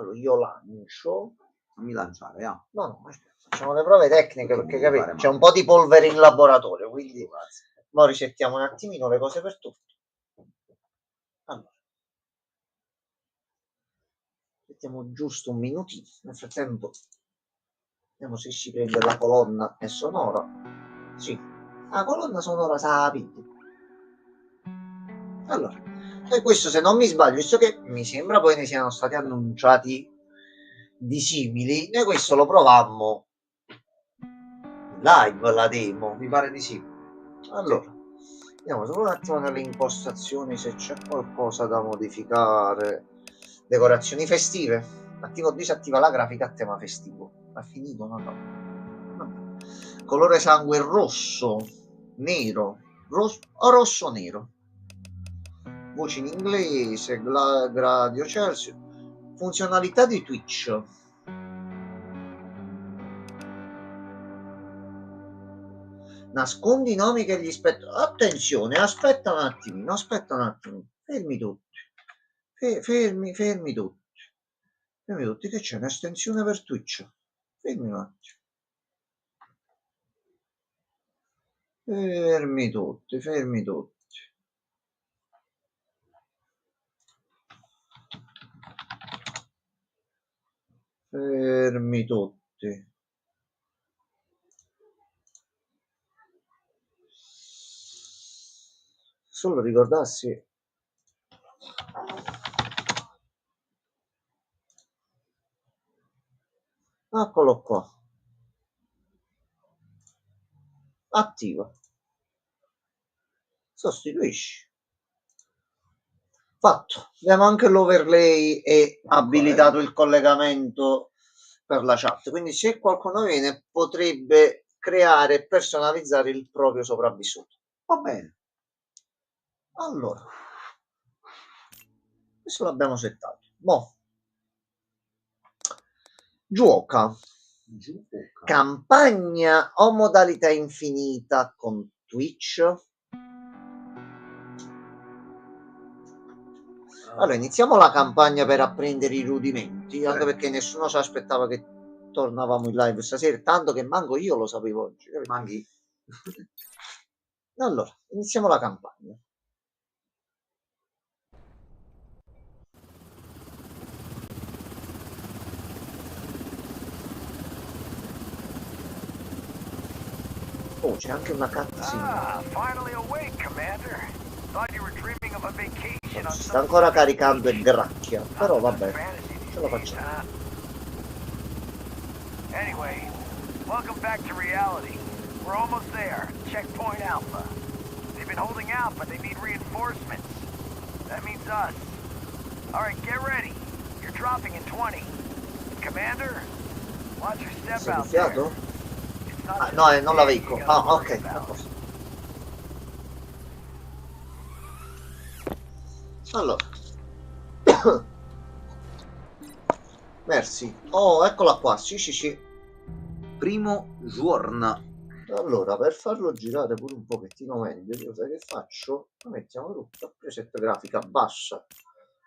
Allora io lancio. Non mi lanciare, No, aspetta, facciamo le prove tecniche perché capito, c'è un po' di polvere in laboratorio, quindi ora risettiamo un attimino le cose per tutti. Allora, mettiamo giusto un minutino, nel frattempo vediamo se si prende la colonna sonora. Sì, la colonna sonora sapete. Allora, e questo se non mi sbaglio, visto che mi sembra poi ne siano stati annunciati di simili, noi questo lo provammo live, la demo, mi pare di sì. Allora, vediamo solo un attimo nelle impostazioni se c'è qualcosa da modificare. Decorazioni festive, attiva o disattiva la grafica a tema festivo. Ha finito? No. Colore sangue rosso, nero, rosso nero. Voci in inglese, gradio Celsius. Funzionalità di Twitch. Nascondi i nomi che gli spettano. Attenzione, aspetta un attimino. Fermi tutti. Fermi tutti. Fermi tutti, che c'è un'estensione per Twitch. Fermi un attimo. Fermi tutti. Fermi tutti. Solo ricordarsi. Eccolo qua. Attiva. Sostituisci. Fatto. Abbiamo anche l'overlay e abilitato il collegamento per la chat. Quindi se qualcuno viene potrebbe creare e personalizzare il proprio sopravvissuto. Va bene. Allora. Questo l'abbiamo settato. Mo. Gioca. Campagna o modalità infinita con Twitch? Allora, iniziamo la campagna per apprendere i rudimenti, anche perché nessuno si aspettava che tornavamo in live stasera, tanto che manco io lo sapevo oggi. Manchi. Allora, iniziamo la campagna. Oh, c'è anche una cutscene. Si sta ancora caricando il gracchia, però vabbè, ce la facciamo. Anyway, welcome back to reality. We're almost there. Checkpoint Alpha. They've been holding out, but they need reinforcements. That means us. Alright, get ready. You're dropping in 20. Commander, watch your step out there. Ah, no, non la veicco. Ah, ok. Allora. Merci. Oh, eccola qua. Sì. Primo giorno. Allora, per farlo girare pure un pochettino meglio, io sai che faccio? Lo mettiamo tutto, preset grafica bassa.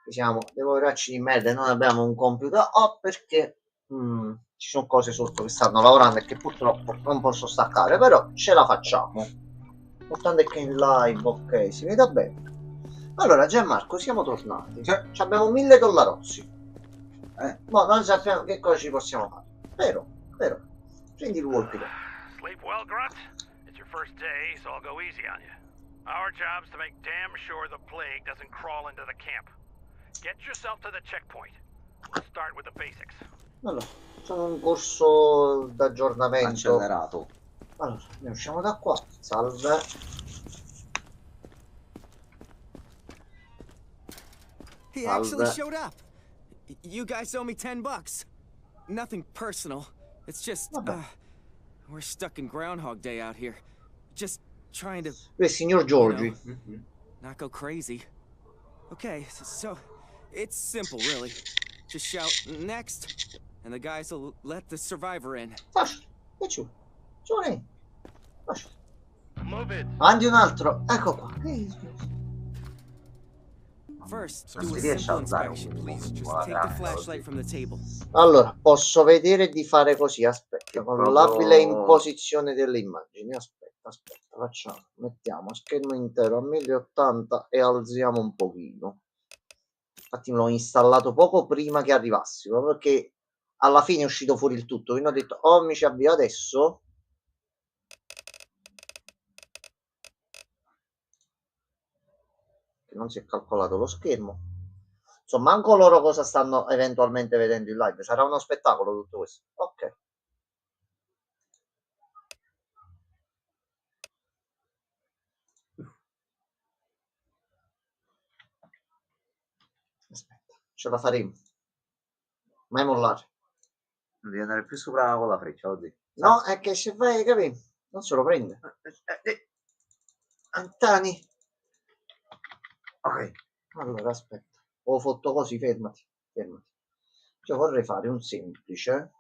Siamo dei poveracci di merda e non abbiamo un computer. Perché ci sono cose sotto che stanno lavorando e che purtroppo non posso staccare, però ce la facciamo. L'importante è che in live, ok, si veda bene. Allora, Gianmarco, siamo tornati. Abbiamo 1000 dollarozzi. Ma non sappiamo che cosa ci possiamo fare. Vero. Prendi il walkie. Sleep well, Grunt? It's your first day, so I'll go easy on you. Our job's to make damn sure the plague doesn't crawl into the camp. Get yourself to the checkpoint. We'll start with the basics. Allora, sono un corso d'aggiornamento accelerato. Allora, ne usciamo da qua. Salve. He actually showed up. You guys owe me $10. Nothing personal. It's just we're stuck in Groundhog Day out here. Just trying to Signor Giorgi. Not go crazy. Okay, so it's simple really. Just shout next and the guys will let the survivor in. Move it. Avanti un altro. Ecco qua. First, Non do si a riesce simple a alzare inspection. un Just po' la take the grafica flashlight così. from the table. Allora, posso vedere di fare così, aspetta, Che con proprio- l'abile imposizione delle immagini, aspetta, facciamo, mettiamo schermo intero a 1080 e alziamo un pochino. Infatti l'ho installato poco prima che arrivassi, proprio perché alla fine è uscito fuori il tutto, quindi ho detto, oh, mi ci avvio adesso. Che non si è calcolato lo schermo. Insomma, anche loro cosa stanno eventualmente vedendo in live. Sarà uno spettacolo tutto questo. Ok. Aspetta, ce la faremo. Mai mollare. Devi andare più sopra con la freccia così. No, è che se vai, capì? Non se lo prende. Antani. Ok. Allora, aspetta. Ho fatto così, fermati. Fermati. Cioè, vorrei fare un semplice.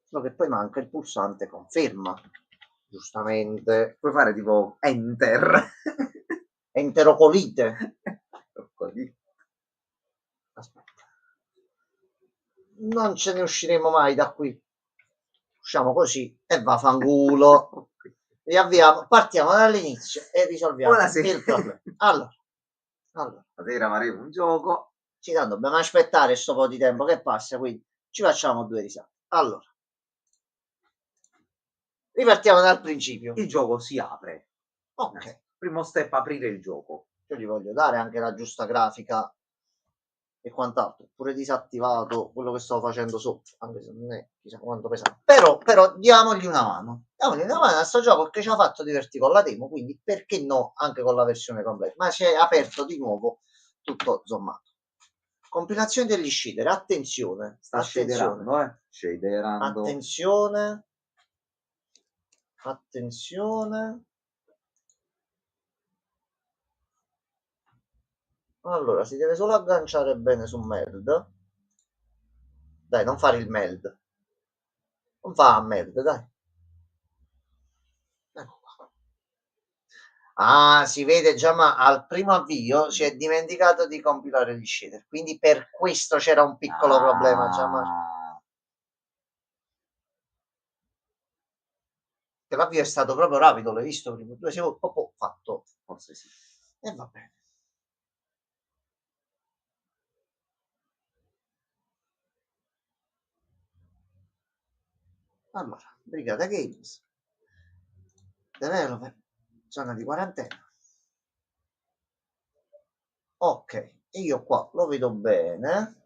Solo che poi manca il pulsante conferma. Giustamente. Puoi fare tipo enter. Enterocolite. Aspetta. Non ce ne usciremo mai da qui. Usciamo così e va fanculo. Riavviamo, partiamo dall'inizio e risolviamo il problema. Allora, stasera faremo un gioco. ci dobbiamo aspettare sto po' di tempo che passa, quindi ci facciamo 2 risate. Allora, ripartiamo dal principio. Il gioco si apre. Ok. Primo step, aprire il gioco. Io gli voglio dare anche la giusta grafica e quant'altro, pure disattivato quello che stavo facendo sotto, anche se non è chissà quanto pesante, però diamogli una mano a questo gioco che ci ha fatto divertire con la demo, quindi perché no anche con la versione completa, ma si è aperto di nuovo tutto sommato. Compilazione degli shader, attenzione, Shaderando. attenzione. Allora, si deve solo agganciare bene su meld. Dai, non fare il meld. Non fa a meld, dai. Ecco qua. Ah, si vede già, ma al primo avvio si è dimenticato di compilare gli shader. Quindi per questo c'era un piccolo problema, già, ma... Che l'avvio è stato proprio rapido, l'hai visto? Prima 2 secondi, proprio fatto. Forse sì. E va bene. Allora, Brigata Games, Developer, zona di quarantena. Ok, e io qua lo vedo bene.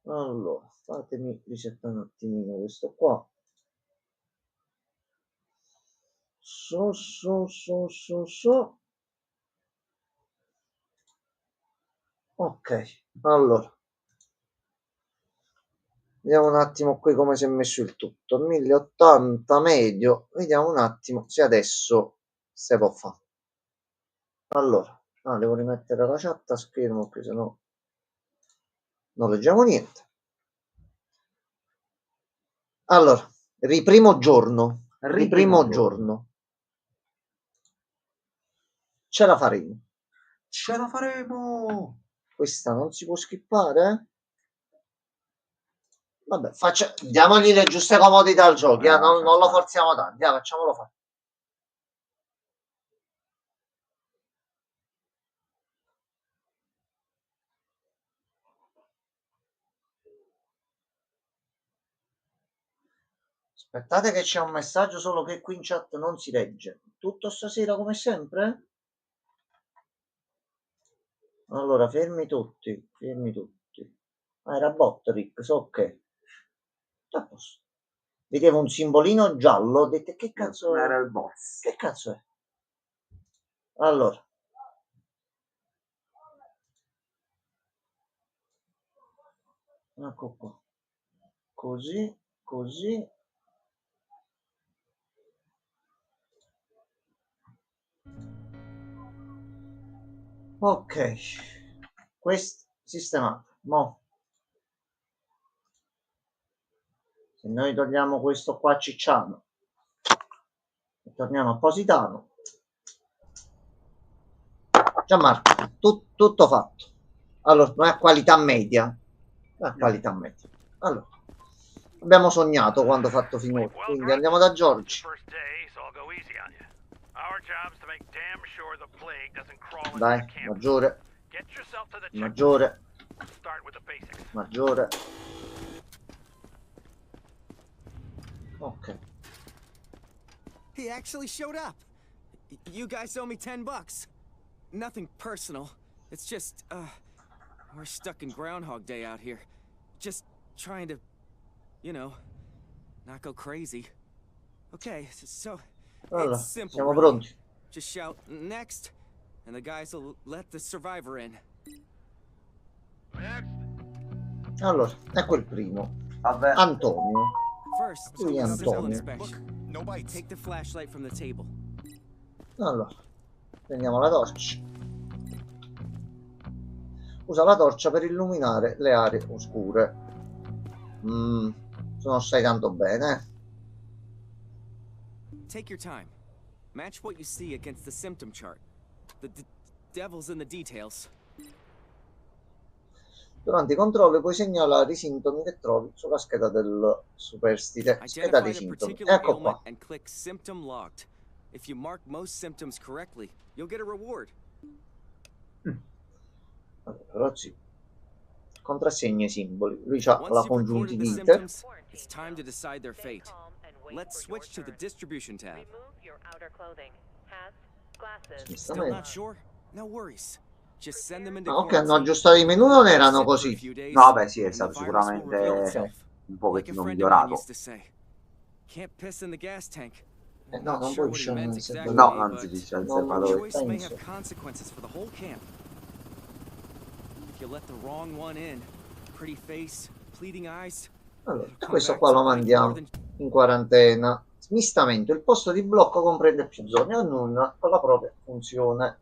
Allora, fatemi risettare un attimino questo qua. Su. Ok, allora. Vediamo un attimo qui come si è messo il tutto. 1080 medio. Vediamo un attimo se adesso se può fare. Allora, devo rimettere la chat a schermo perché sennò non leggiamo niente. Allora, riprimo giorno. Ce la faremo. Questa non si può skippare? Vabbè, diamogli le giuste comodità al gioco, non lo forziamo tanto, facciamolo fare. Aspettate che c'è un messaggio solo che qui in chat non si legge. Tutto stasera come sempre? Allora, fermi tutti. Ah, era bot, Rick, so che. A posto. Vedevo un simbolino giallo, ho detto che cazzo era il boss. Che cazzo è? Allora. Ecco qua. Così. Ok. Questo sistemato. Mo. Se noi togliamo questo qua Cicciano e torniamo a Positano, Gianmarco, tutto fatto. Allora, non è qualità media, è qualità media. Allora, abbiamo sognato quando ho fatto finora, quindi andiamo da Giorgi. Dai, maggiore, maggiore, maggiore. Ok. He actually showed up. You guys owe me $10. Nothing personal. It's just, we're stuck in Groundhog Day out here. Just trying to, you know, not go crazy. Okay, so Allora, it's simple. siamo Really. pronti. Just shout next, and the guys will let the survivor in. Allora, ecco il primo. Vabbè. Antonio. First, Lui è simple Antonio. inspection. No bites. Take the flashlight from the table. Allora, prendiamo la torcia. Usa la torcia per illuminare le aree oscure. Non stai tanto bene. Take your time. Match what you see against the symptom chart. The devil's in the details. Durante i controlli puoi segnalare i sintomi che trovi sulla scheda del superstite. Scheda Identify dei the sintomi. particular Ecco ailment qua. and click symptom logged. If you mark most symptoms correctly, you'll get a reward. Allora, però sì. Contrassegni e simboli. Lui ha Once la you've recorded the congiuntivite. symptoms, it's time to decide their fate. Let's switch to the distribution tab. Still not Giustamente. sure? No worries. Just send them into Ah, ok, hanno quarantine. aggiustato i menu, non erano Sit for a così. few days, No, vabbè, sì, è and stato the virus will reveal sicuramente itself. un Like a pochettino friend of mine migliorato. used to say, can't piss in the gas tank. No, Not non sure puoi what he scendere meant nel exactly, serbatoio. No, non si but dice al No, your serbatoio. choice may penso. have consequences for the whole camp. If you let the wrong one in, pretty face, pleading eyes. Allora, it'll come questo back qua to lo bite more mandiamo than- in quarantena. Smistamento. Il posto di blocco comprende più zone, ognuna con la propria funzione.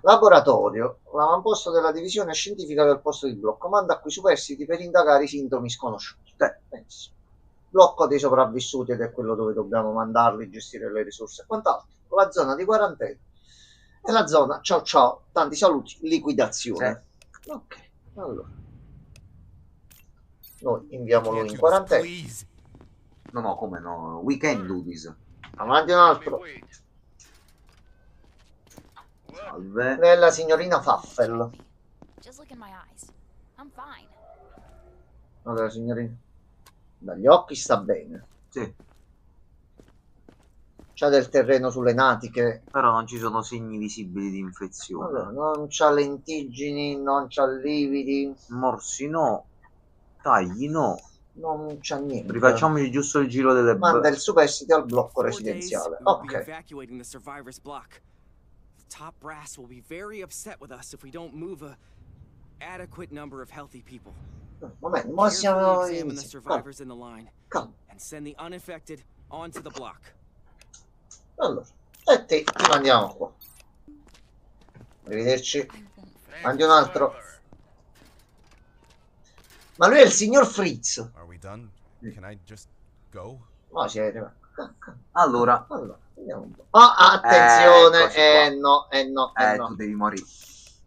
Laboratorio. L'avamposto della divisione scientifica del posto di blocco manda qui superstiti per indagare i sintomi sconosciuti. Benissimo. Blocco dei sopravvissuti, ed è quello dove dobbiamo mandarli, gestire le risorse e quant'altro. La zona di quarantena e la zona ciao ciao, tanti saluti, liquidazione. Ok, allora noi inviamo lui Can't in do this, quarantena. please. No, come no? We can do this. Avanti un altro. Salve. Lei è la signorina Faffel. Just look in my eyes. I'm fine. Allora, signorina, dagli occhi sta bene. Sì, C'ha del terreno sulle natiche. però non ci sono segni visibili di infezione. Allora, non c'ha lentiggini, non c'ha lividi, Morsi no. Tagli no. non c'ha niente. Rifacciamoci giusto il giro delle Manda il superstite al blocco 4 days, residenziale. we will be Ok. evacuating the survivors block. The top brass will be very upset with us if we don't move a adequate number of healthy people. Un momento, ma siamo Carefully examine the iniziando. Calma, survivors in the line calma. and send the unaffected onto the block. Allora, e te ti mandiamo qua. Arrivederci. I won't. Mandi un altro. Ma lui è il signor Fritz. Are we done? Can I just go? No, si è arrivato. Allora, Allora, vediamo un po'. Oh, attenzione, eccoci qua. no, tu devi morire.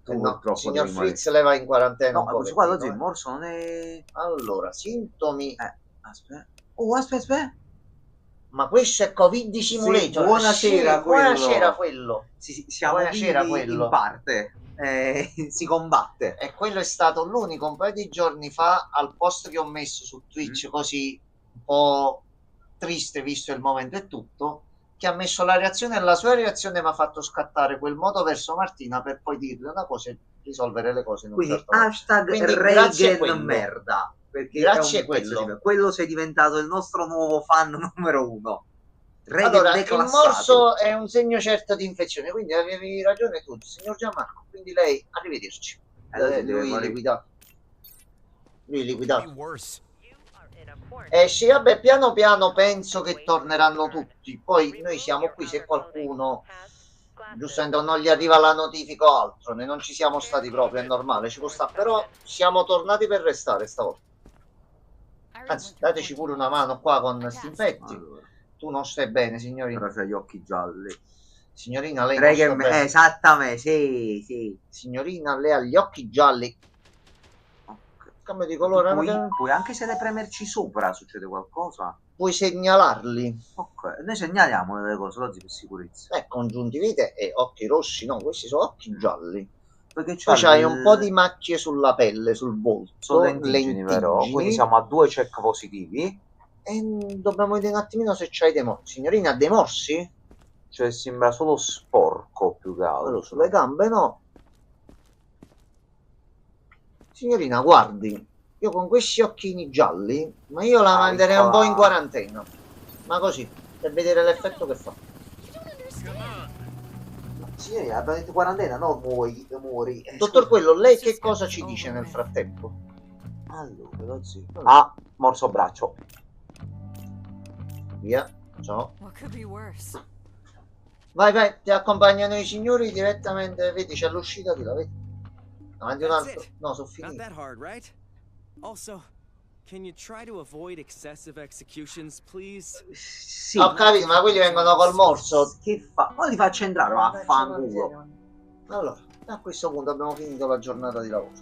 Tu no. purtroppo Signor devi morire. Fritz le va in quarantena No, un ma po'. questo qua oggi il morso non è... Allora, sintomi. Aspetta. Oh, aspetta. Ma questo è Covid Simulator. buonasera, Sì, buonasera quello. Siamo Buonasera, vivi quello. in parte. Si combatte. E quello è stato l'unico un paio di giorni fa al post che ho messo su Twitch, così un po' triste visto il momento e tutto, che ha messo la reazione, e la sua reazione mi ha fatto scattare quel modo verso Martina per poi dirle una cosa e risolvere le cose in un Quindi certo modo. hashtag Quindi grazie a Reagan quello. merda. Perché Grazie è un a pezzo quello. quello sei diventato il nostro nuovo fan numero 1. Reagan Allora, il declassato. morso è un segno certo di infezione, quindi avevi ragione tu, signor Gianmarco. Quindi lei, arrivederci. Deve Lui morire. liquidato. Lui liquidato. Be worse. Sì, vabbè, piano piano penso che torneranno tutti. Poi noi siamo qui, se qualcuno giustamente non gli arriva la notifica o altro, noi non ci siamo stati proprio, è normale, ci può stare, però siamo tornati per restare stavolta. Anzi, dateci pure una mano qua con sti infetti. Allora, Tu non stai bene, signorina. però c'ha gli occhi gialli. Signorina, lei non sta bene. Esattamente, sì. Signorina, lei ha gli occhi gialli. Cambio di colore. Puoi anche se le premerci sopra succede qualcosa. Puoi segnalarli. Ok, noi segnaliamo delle cose così per sicurezza. Congiuntivite e occhi rossi, no, questi sono occhi gialli. Perché Poi c'hai un po' di macchie sulla pelle, sul volto. Sono lentiggini, però. Quindi siamo a 2 check positivi. E dobbiamo vedere un attimino se c'hai dei morsi. Signorina, ha dei morsi? Cioè sembra solo sporco più che altro. Allora, sulle gambe no. Signorina, guardi, io con questi occhini gialli, ma io la manderei un po' in quarantena. Ma così, per vedere l'effetto che fa. Signorina, abbiamo detto quarantena, no muori. Dottor Quello, lei che cosa ci dice nel frattempo? Allora, sì. Ah, morso braccio. Via, ciao. What could be worse? Vai, ti accompagnano i signori direttamente, vedi, c'è l'uscita di là, vedi? Avanti un That's altro. it. No, sono Not finiti. that hard, right? Also, can you try to avoid excessive executions, please? Sì. Ho capito, ma quelli vengono col morso. Che fa? Ma li faccio entrare, vaffanculo. Allora, a questo punto abbiamo finito la giornata di lavoro.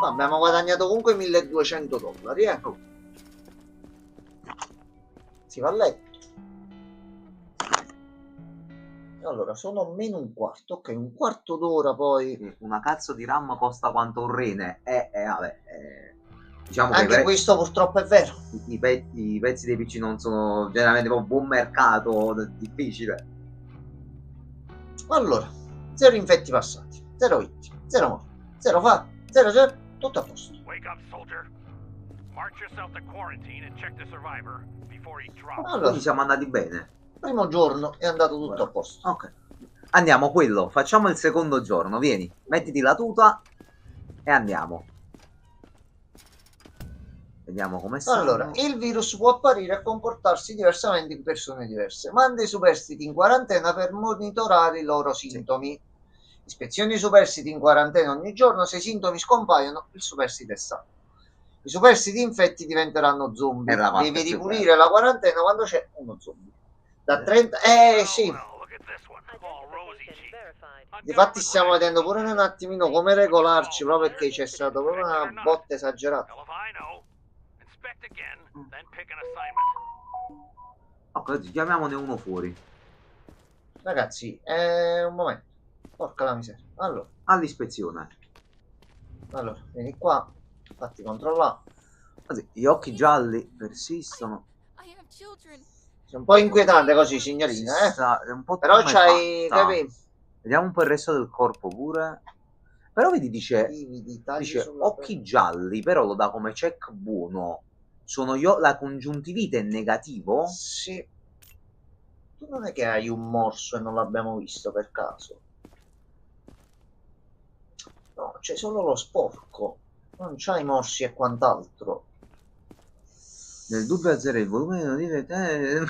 Abbiamo guadagnato comunque $1200, ecco. Si va a letto. Allora, sono meno un quarto, ok, un quarto d'ora poi. Una cazzo di RAM costa quanto un rene. Vabbè. Diciamo Anche che questo purtroppo è vero. I pezzi dei PC non sono generalmente un buon mercato, difficile. Allora, 0 infetti passati, 0 vittime, 0 morti, 0 fa, 0, tutto a posto. Wake up, soldier. March yourself to quarantine and check the survivor before he drops. Allora, Quindi siamo andati bene. primo giorno è andato tutto a posto. Ok. Andiamo, quello. Facciamo il secondo giorno. Vieni, mettiti la tuta e andiamo. Vediamo come sta. Allora, il virus può apparire e comportarsi diversamente in persone diverse. Manda i superstiti in quarantena per monitorare i loro sintomi. Ispezioni i superstiti in quarantena ogni giorno. Se i sintomi scompaiono, il superstite è sano. I superstiti infetti diventeranno zombie. Devi ripulire la quarantena quando c'è uno zombie. Da 30... sì. Difatti stiamo vedendo pure un attimino come regolarci, proprio perché c'è stata proprio una botta esagerata. Ok, chiamiamone uno fuori. Ragazzi, un momento. Porca la miseria. All'ispezione. Allora, vieni qua. Fatti controllare. Gli occhi gialli persistono. Sei un po' inquietante così, signorina, È un po' però c'hai... Vediamo un po' il resto del corpo pure. Però vedi, dice occhi gialli, però lo dà come check buono. Sono io, la congiuntivite è negativo? Sì. Tu non è che hai un morso e non l'abbiamo visto per caso? No, c'è solo lo sporco. Non c'hai morsi e quant'altro. Nel dubbio azzera il volume di notifiche.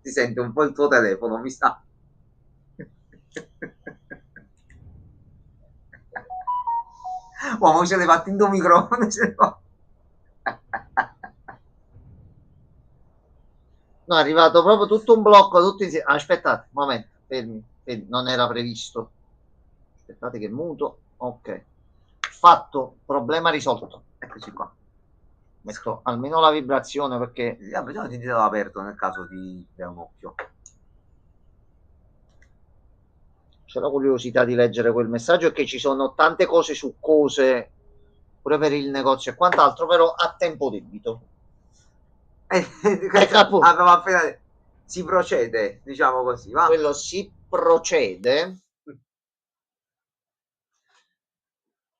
Ti sente un po' il tuo telefono, mi sta. Uomo, ce l'hai fatto in due microfono. No, è arrivato proprio tutto un blocco, tutti insieme. Aspettate, un momento, fermi, non era previsto. Aspettate che muto. Ok. Fatto, problema risolto. Eccoci qua. Metto almeno la vibrazione perché... Vabbè, già ti l'ho aperto nel caso ti dai un occhio. C'è la curiosità di leggere quel messaggio e che ci sono tante cose su cose, pure per il negozio e quant'altro, però a tempo debito. Abbiamo appena detto. Si procede, diciamo così, va? Quello si procede.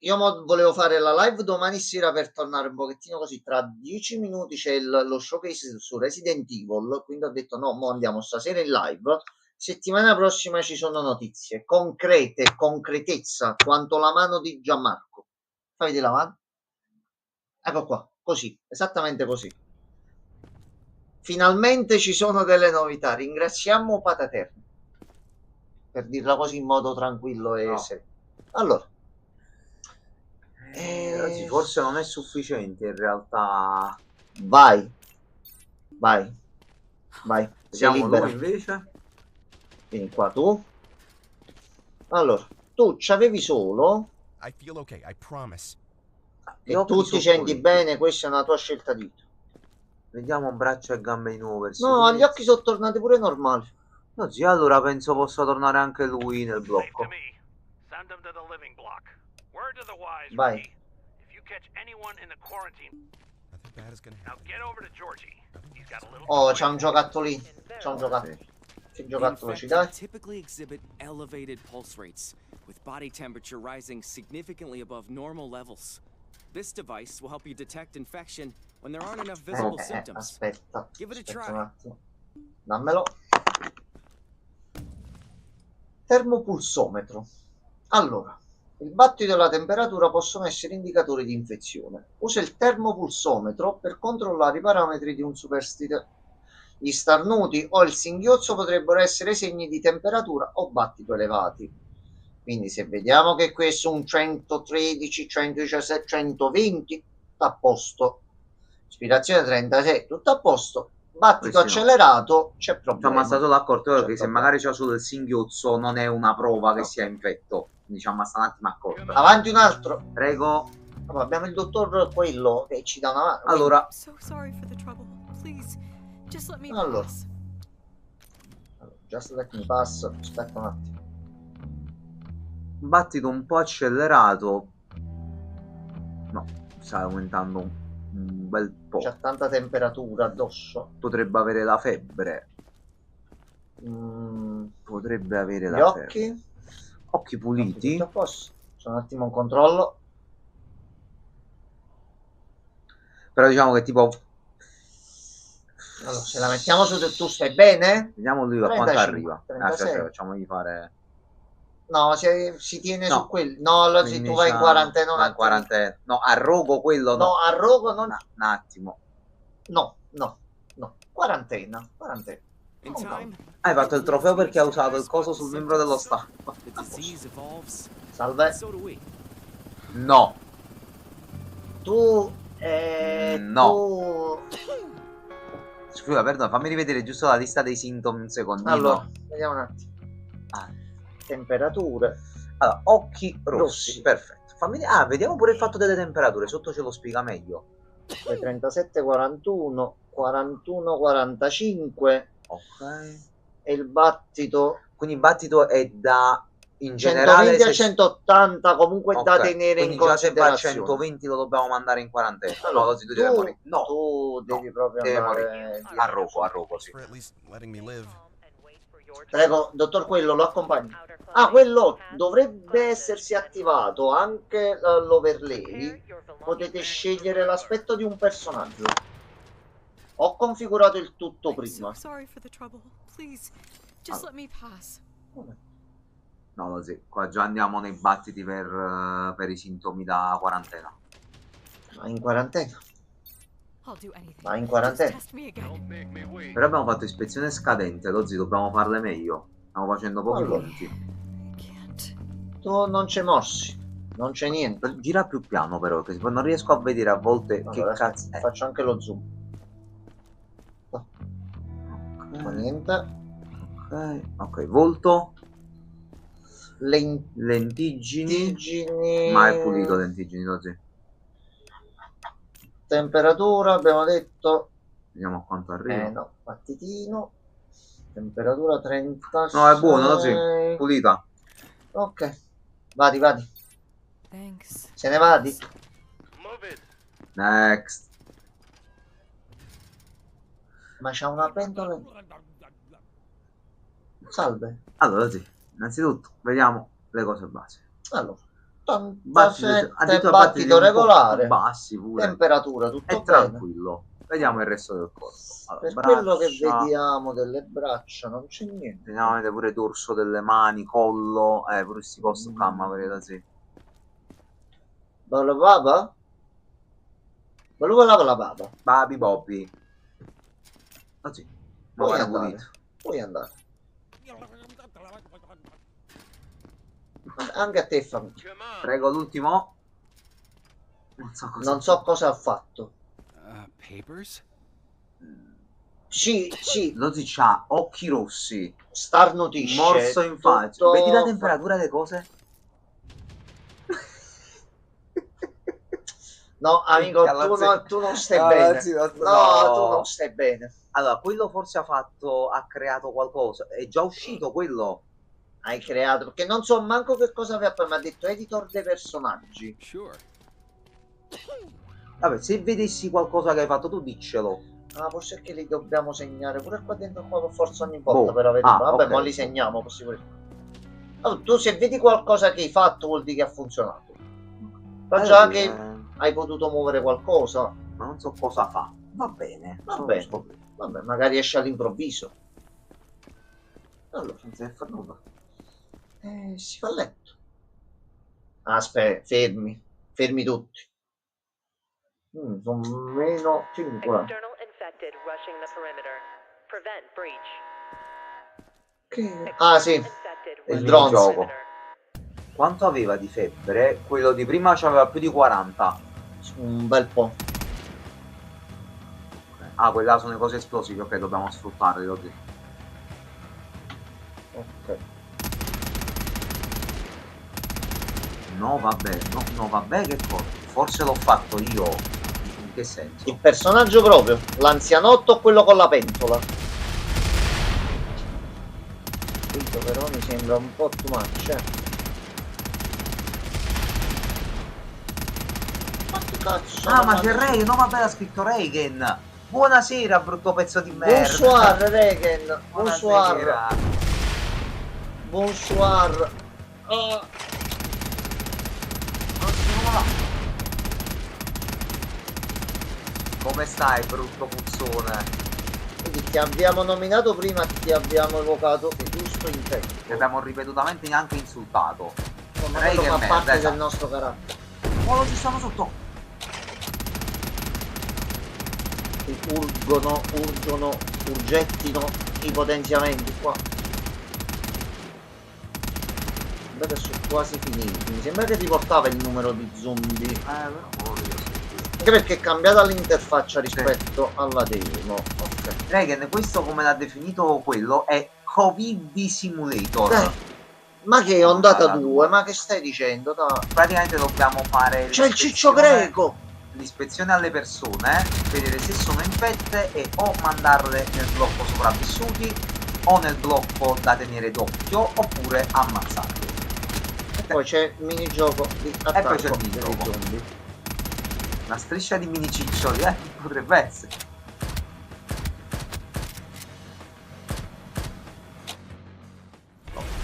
Io volevo fare la live domani sera per tornare un pochettino così, tra 10 minuti c'è lo showcase su Resident Evil, quindi ho detto no, mo andiamo stasera in live. Settimana prossima ci sono notizie concrete, concretezza, quanto la mano di Gianmarco. Fai vedere la mano? Ecco qua, così, esattamente così. Finalmente ci sono delle novità, ringraziamo Pataterni, per dirla così in modo tranquillo e serio. Allora, Ragazzi, forse non è sufficiente in realtà. Vai. Vai. Sei Vediamo libera. lui invece. Vieni qua tu. Allora, tu c'avevi solo I feel okay, I promise. e tu ti senti bene, questa è una tua scelta di vita. Vediamo braccia e gambe di nuovo verso No, di gli occhi sono tornati pure normali. No, sì, allora penso possa tornare anche lui nel Safe blocco. to me. Send them to the living block. Word to the wise, Vai. Ricky. If you catch anyone in the quarantine, Nothing bad is gonna now happen. get over to Georgie. He's got a little. Oh, c'è un giocattolino. C'è un giocattolo. Che The giocattolo ci infected dai? typically exhibit elevated pulse rates, with body temperature rising significantly above normal levels. This device will help you detect infection when there aren't enough visible symptoms. Aspetta. Give it a Aspetta try. un attimo. Dammelo. Termopulsometro. Allora, il battito e la temperatura possono essere indicatori di infezione. Usa il termopulsometro per controllare i parametri di un superstite. Gli starnuti o il singhiozzo potrebbero essere segni di temperatura o battito elevati. Quindi se vediamo che questo è un 113, 117, 120, tutto a posto. Ispirazione 36, tutto a posto. Battito Questi no. accelerato, c'è Cioè, problema. ma sta solo accorto C'è che se problema. magari c'è solo il singhiozzo non è una prova che No. sia infetto. Diciamo, sta un attimo accorto. Avanti un altro. Prego. Vabbè, abbiamo il dottor quello che ci dà una mano. Allora, So sorry for the trouble. Please, just let me Allora. pass. Just let me pass. Aspetta un attimo. battito un po' accelerato. No, sta aumentando un bel po'. C'ha tanta temperatura addosso. Potrebbe avere la febbre. Potrebbe avere Gli la occhi? febbre. Occhi puliti. Tutto a posto. C'è un attimo un controllo. Però diciamo che tipo... Allora, se la mettiamo su tu stai bene? Vediamo lui a quanto 35, arriva. 36. Facciamogli fare... No, si tiene No. su quello. No, allora se tu vai in quarantena. Va in quarantena. No, a rogo quello no. No, a rogo non... Un attimo. No. Quarantena. In time, Hai fatto il trofeo perché ha usato il coso sul membro dello staff. the disease evolves. Salve. So do we. No. Tu... No. Scusa, perdono, fammi rivedere giusto la lista dei sintomi un secondo. Allora, vediamo un attimo. Temperature. Allora, occhi rossi. Rossi. Perfetto. Vediamo pure il fatto delle temperature. Sotto ce lo spiega meglio. 37, 41, 41, 45. Ok. E il battito... Quindi il battito è da... In 120 generale... a 180 comunque Ok, da tenere in quindi già se va a considerazione. 120 lo dobbiamo mandare in quarantena. Allora, No, così tu devi morire. No. tu devi proprio deve andare... A rogo, sì. For at least letting me live. Prego, dottor Quello, lo accompagni. Ah, quello dovrebbe essersi attivato anche l'overlay. Potete scegliere l'aspetto di un personaggio. Ho configurato il tutto prima. So sorry for the trouble. Please, just let me pass. No, così. Qua già andiamo nei battiti per i sintomi da quarantena. Ma in quarantena. I'll do anything. Ma in Just quarantena. test me again. Però abbiamo fatto ispezione scadente, Lozzi, dobbiamo farle meglio. Stiamo facendo pochi Allora. punti. I can't. Tu non c'è mossi. Non c'è niente. Gira più piano però, che non riesco a vedere a volte Allora, che cazzo è. faccio anche lo zoom. No. Ma niente. Ok, volto, Lentiggini. lentiggini. Ma è pulito lentiggini, Lozzi. Temperatura, abbiamo detto. Vediamo a quanto arriva. No, battitino. Temperatura 36. No, è buono, Lozzi. Pulita. Ok. Vadi. Thanks. Se ne vadi. Move it. Next. Ma c'ha una pentola. Salve. Allora, sì, innanzitutto vediamo le cose base. Allora. Battito 87, battito regolare. Bassi pure. Temperatura tutto È bene. tranquillo. Vediamo il resto del corpo. Allora, Per quello che braccia, vediamo delle braccia non c'è niente. vediamo vedete pure dorso delle mani, collo, pure questi post camma, vedete, sì. Bala baba? Bala baba. Babi Bobby. Ah sì, ma Puoi guarda andare. pulito. Puoi andare. Anche a te fammi. Come on. Prego l'ultimo. Non so cosa ha fatto. Papers? Sì, sì, Lozzi c'ha occhi rossi, starnutisce. morso in faccia. tutto Vedi la temperatura delle cose? No, amico, tu non stai bene. No, tu non stai bene. Allora, quello forse ha creato qualcosa. È già uscito quello. Hai creato, perché non so manco che cosa aveva poi, mi ha detto editor dei personaggi. Sure. Vabbè, se vedessi qualcosa che hai fatto tu, diccelo. Ah, forse è che li dobbiamo segnare pure qua dentro qua per forza ogni volta Boh. per avere. Vabbè, ok. ma li segniamo così pure. Allora, tu se vedi qualcosa che hai fatto vuol dire che ha funzionato. Però già che hai potuto muovere qualcosa. Ma non so cosa fa. Va bene. Vabbè, magari esce all'improvviso. Allora, non si deve fare nulla. Si fa a letto. Aspetta, fermi tutti. Sono meno 5. External infected rushing the perimeter. Prevent breach. Che... Ah sì, il drone. drone. Quanto aveva di febbre? Quello di prima c'aveva più di 40. Un bel po'. Ah, quella sono le cose esplosive, ok, dobbiamo sfruttarle così. Ok. No, vabbè, no, vabbè, che cosa? Forse l'ho fatto io. In che senso? Il personaggio proprio, l'anzianotto o quello con la pentola? Questo però mi sembra un po' too much, Ma che cazzo? Ah, ma c'è Reagan, no vabbè, ha scritto Reagan. Buonasera, brutto pezzo di merda. Bonsoir, Reagan. Bonsoir. Buonasera. Bonsoir. Come stai, brutto puzzone? Quindi ti abbiamo nominato prima, ti abbiamo evocato giusto in tempo. Ti abbiamo ripetutamente anche insultato. Ma quello fa parte del nostro carattere. Oh, ci stanno sotto. Urgettino i potenziamenti qua. Adesso quasi finiti. Mi sembra che riportava il numero di zombie. Anche perché è cambiata l'interfaccia rispetto alla demo. Ok. Reagan, questo come l'ha definito quello è Covid Simulator. Ma che è ondata 2? Ma che stai dicendo? Praticamente dobbiamo fare. C'è il ciccio greco! L'ispezione alle persone, vedere se sono infette e o mandarle nel blocco sopravvissuti o nel blocco da tenere d'occhio oppure ammazzarli. E poi c'è il minigioco di attacco e poi c'è il minigioco. zombie. Una striscia di mini ciccioli, potrebbe essere.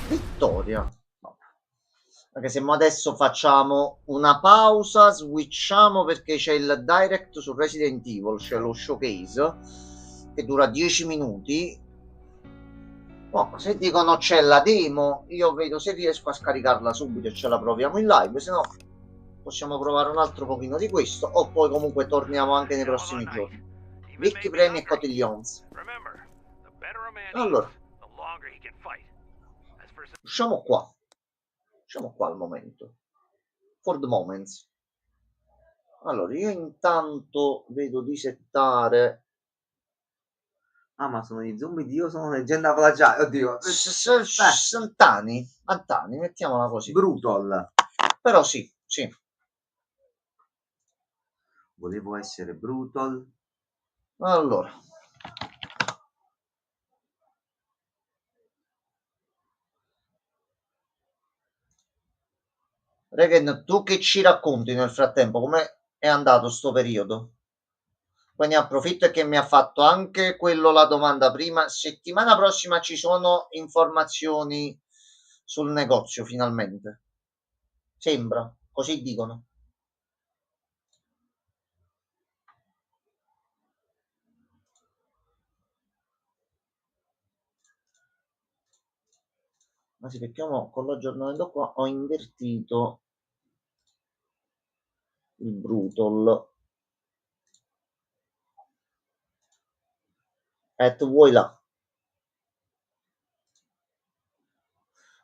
Vittoria. Anche se adesso facciamo una pausa, switchiamo perché c'è il direct su Resident Evil, c'è lo showcase che dura 10 minuti. Se dicono c'è la demo, io vedo se riesco a scaricarla subito e ce la proviamo in live, se no possiamo provare un altro pochino di questo o poi comunque torniamo anche nei prossimi giorni. Vicky premi e cotiglions. Allora, usciamo qua al momento, for the moments. Allora io intanto vedo di settare. Ah, ma sono gli zombie, Dio, sono leggenda plagiata. Oddio, Antani, mettiamola così. Brutal. Però sì. Volevo essere brutal. Allora. Regan, tu che ci racconti nel frattempo? Come è andato sto periodo? Poi ne approfitto e che mi ha fatto anche quello la domanda prima. Settimana prossima ci sono informazioni sul negozio finalmente. Sembra, così dicono. Ma sì, perché con l'aggiornamento qua ho invertito il brutal. Tu vuoi là?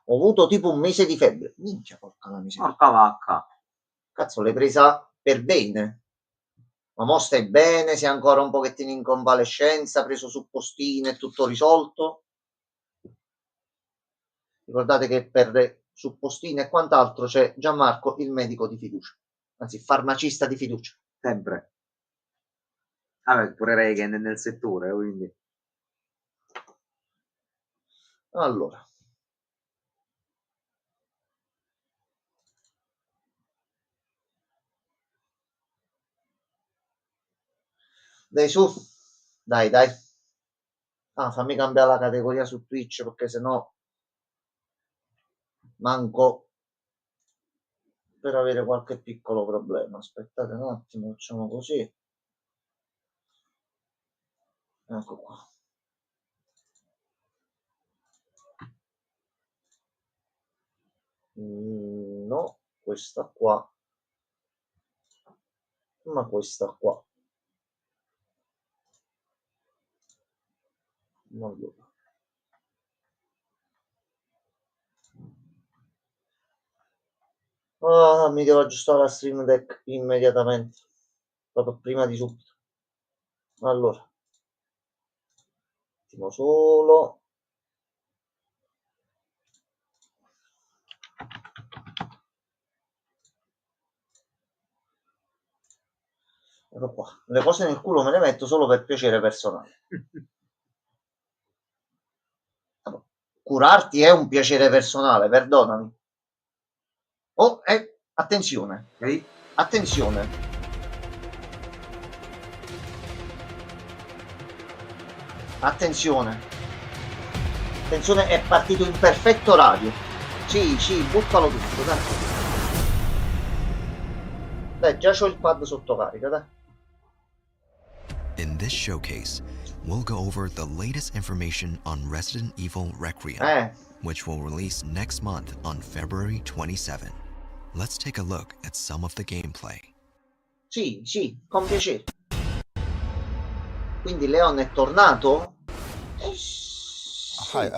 Ho avuto tipo un mese di febbre. Minchia, porca la miseria. Porca vacca. Cazzo, l'hai presa per bene. Ma mo stai bene? Sei ancora un pochettino in convalescenza, preso suppostine, è tutto risolto? Ricordate che per suppostine e quant'altro c'è Gianmarco, il medico di fiducia, anzi farmacista di fiducia. Sempre. Ah, pure lei che è nel settore, quindi. Allora. Dai su. Dai. Ah, fammi cambiare la categoria su Twitch perché sennò manco per avere qualche piccolo problema. Aspettate un attimo, facciamo così. Ecco qua. No, questa qua. Ma questa qua. Allora. Mi devo aggiustare la Stream Deck immediatamente, proprio prima di subito. Allora, un attimo solo. Ecco qua. Le cose nel culo me le metto solo per piacere personale. Curarti è un piacere personale, perdonami. Oh, attenzione. Okay. Attenzione. Attenzione. Attenzione, è partito in perfetto orario. Sì, buttalo tutto, dai. Dai, già c'ho il pad sotto carica, dai. In this showcase, we'll go over the latest information on Resident Evil Requiem, which will release next month on February 27. Let's take a look at some of the gameplay. Sì, con piacere. Quindi Leon è tornato? はい、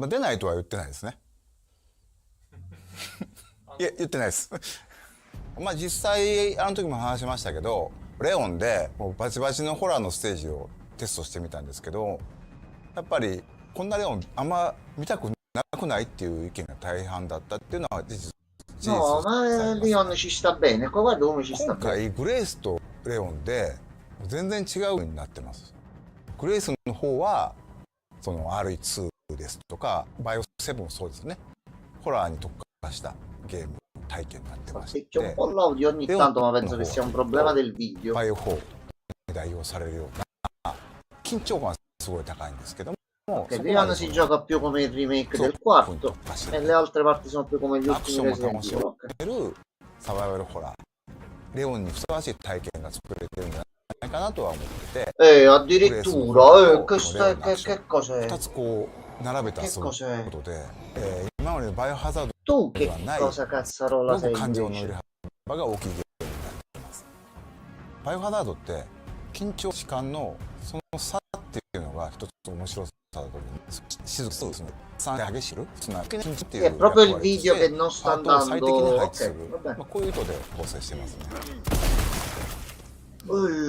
出ないとは言ってないですね。いや、言ってないです。まあ実際あの時も話しましたけど、レオンでもうバチバチのホラーのステージをテストしてみたんですけど、やっぱりこんなレオンあんま見たくなくないっていう意見が大半だったっていうのは事実。No, ma Leon ci sta bene. Qua guarda come ci sta bene. 今回グレイスとレオンで全然違うようになってます。グレイスの方はその RE2 ですとかバイオ7もそうですね。ホラーに特化したゲーム体験になってまして。C'è un po' l'audio ogni tanto, ma penso che sia un problema del video. バイオ4に代表されるような緊張感はすごい高いんですけども。Che Leon si gioca più come il remake del quarto e le altre parti sono più come gli ultimi Resident Evil. サバイバルホラーレオンにふさわしい体験が作れてるんじゃないかなとは思ってて addirittura che cos'è? 2つこう並べて遊ぶことで今までのバイオハザードではない感情の入れ幅が大きいゲームになっています。バイオハザードって緊張感のその差っていうのが一つ面白さだと思うんです。静かですね。激しくè proprio il video che non sta andando. Ma こういう意図で構成してますね。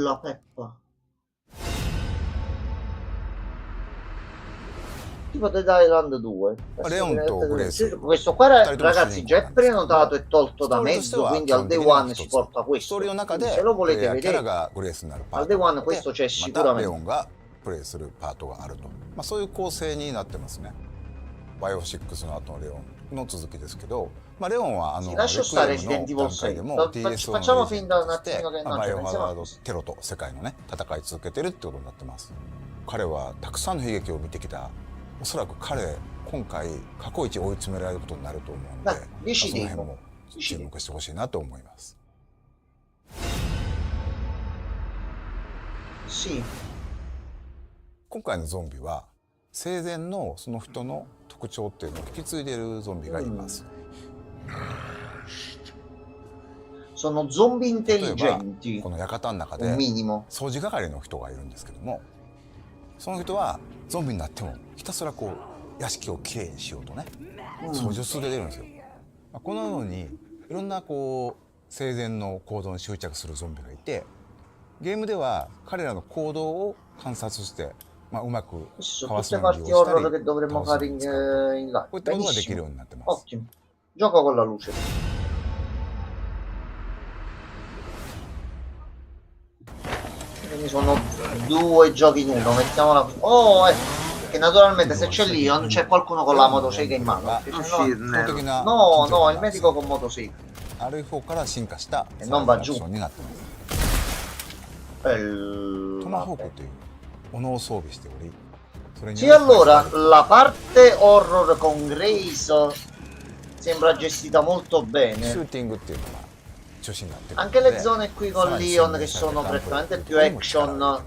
La peppa. Tipo Dead Island 2. Questo qua ragazzi già è prenotato e tolto da mezzo, quindi al day one ci porta questo. Quindi se lo volete vedere al day one questo c'è sicuramente. プレイするパートがあると、まあ、そういう構成になってますね。バイオ6の後のレオンの続きですけど、まあ、レオンはレクイエムの段階でも DSO のレジェンドとして、バイオハザードテロと世界のね戦い続けてるってことになってます。彼はたくさんの悲劇を見てきた。おそらく彼今回過去一追い詰められることになると思うんで、その辺も注目してほしいなと思います。今回のゾンビは生前のその人の特徴っていうのを引き継いでいるゾンビがいます。Sono zombie intelligenti. この館の中で掃除係の人がいるんですけども、その人はゾンビになってもひたすらこう屋敷をきれいにしようとね、掃除を続けてるんですよ。このようにいろんなこう生前の行動に執着するゾンビがいて、ゲームでは彼らの行動を観察して、うまくかわすように利用したり、倒すように使うこういったことができるようになってます。 Ottimo. Gioca con la luce. Quindi sono 2 giochi in uno, mettiamola. Oh, che naturalmente se c'è Leon c'è qualcuno con la motosega in mano. No, il medico con motosega. E non va giù. Sì, allora la parte horror con Grace sembra gestita molto bene. Anche le zone qui con Leon, che sono prettamente più action,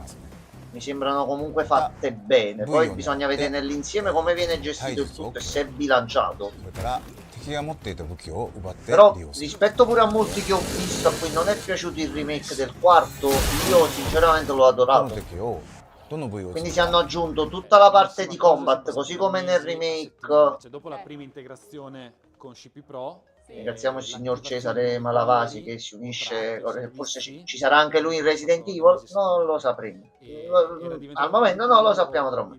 mi sembrano comunque fatte bene. Poi bisogna vedere nell'insieme come viene gestito il tutto e se è bilanciato. Però rispetto pure a molti che ho visto a cui non è piaciuto il remake del quarto, io sinceramente l'ho adorato. Quindi si hanno aggiunto tutta la parte di combat, così come nel remake. Dopo la prima integrazione con CP Pro. Ringraziamo il signor Cesare Malavasi che si unisce. Forse ci sarà anche lui in Resident Evil? Non lo sapremo. Al momento non lo sappiamo troppo.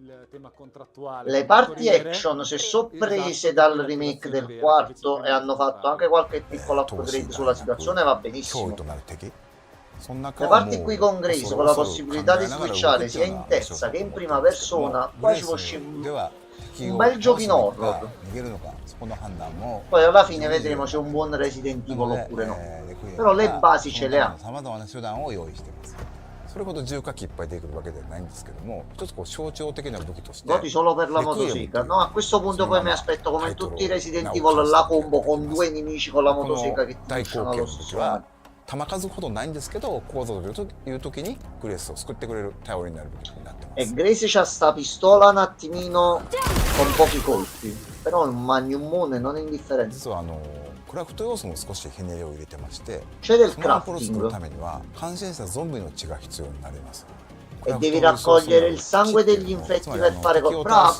Le parti action, se sono prese dal remake del quarto e hanno fatto anche qualche piccolo upgrade sulla situazione, va benissimo. Le parti qui con Grace, con la possibilità di switchare sia in terza che in prima persona, qua ci può un bel giochino horror. Poi alla fine vedremo se è un buon Resident Evil oppure no. Però le basi ce le ha. それほど重火器いっぱい出てくるわけではないんですけども、一つこう象徴的な武器として。Voti solo per la motosega. No, a questo punto poi mi aspetto come in tutti i Resident Evil la combo con 2 nemici con la motosega che ti lasciano allo stesso momento. 弾数ほどないんですけど、構造という時にグレースを救ってくれる頼りになる武器になってます。E Grace c'ha sta pistola un attimino con pochi colpi, però un magnummone non è indifferente. 実はクラフト要素も少しひねりを入れてまして、そのアプローチするためには感染したゾンビの血が必要になります。 E devi raccogliere il sangue degli infetti per fare bravo.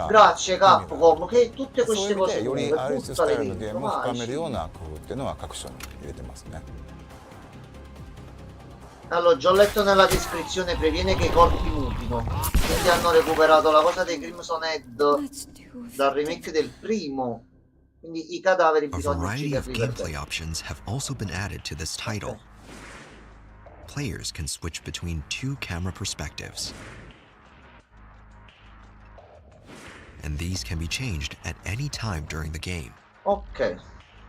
Grazie Capcom, che tutte queste cose buttale dentro. Allora, già ho letto nella descrizione, previene che i corpi mutino. Quindi hanno recuperato la cosa dei Crimson Head dal remake del primo. Quindi i cadaveri bisogna ucciderli. A variety of gameplay options have also been added to this title. Players can switch between 2 camera perspectives. And these can be changed at any time during the game. Ok.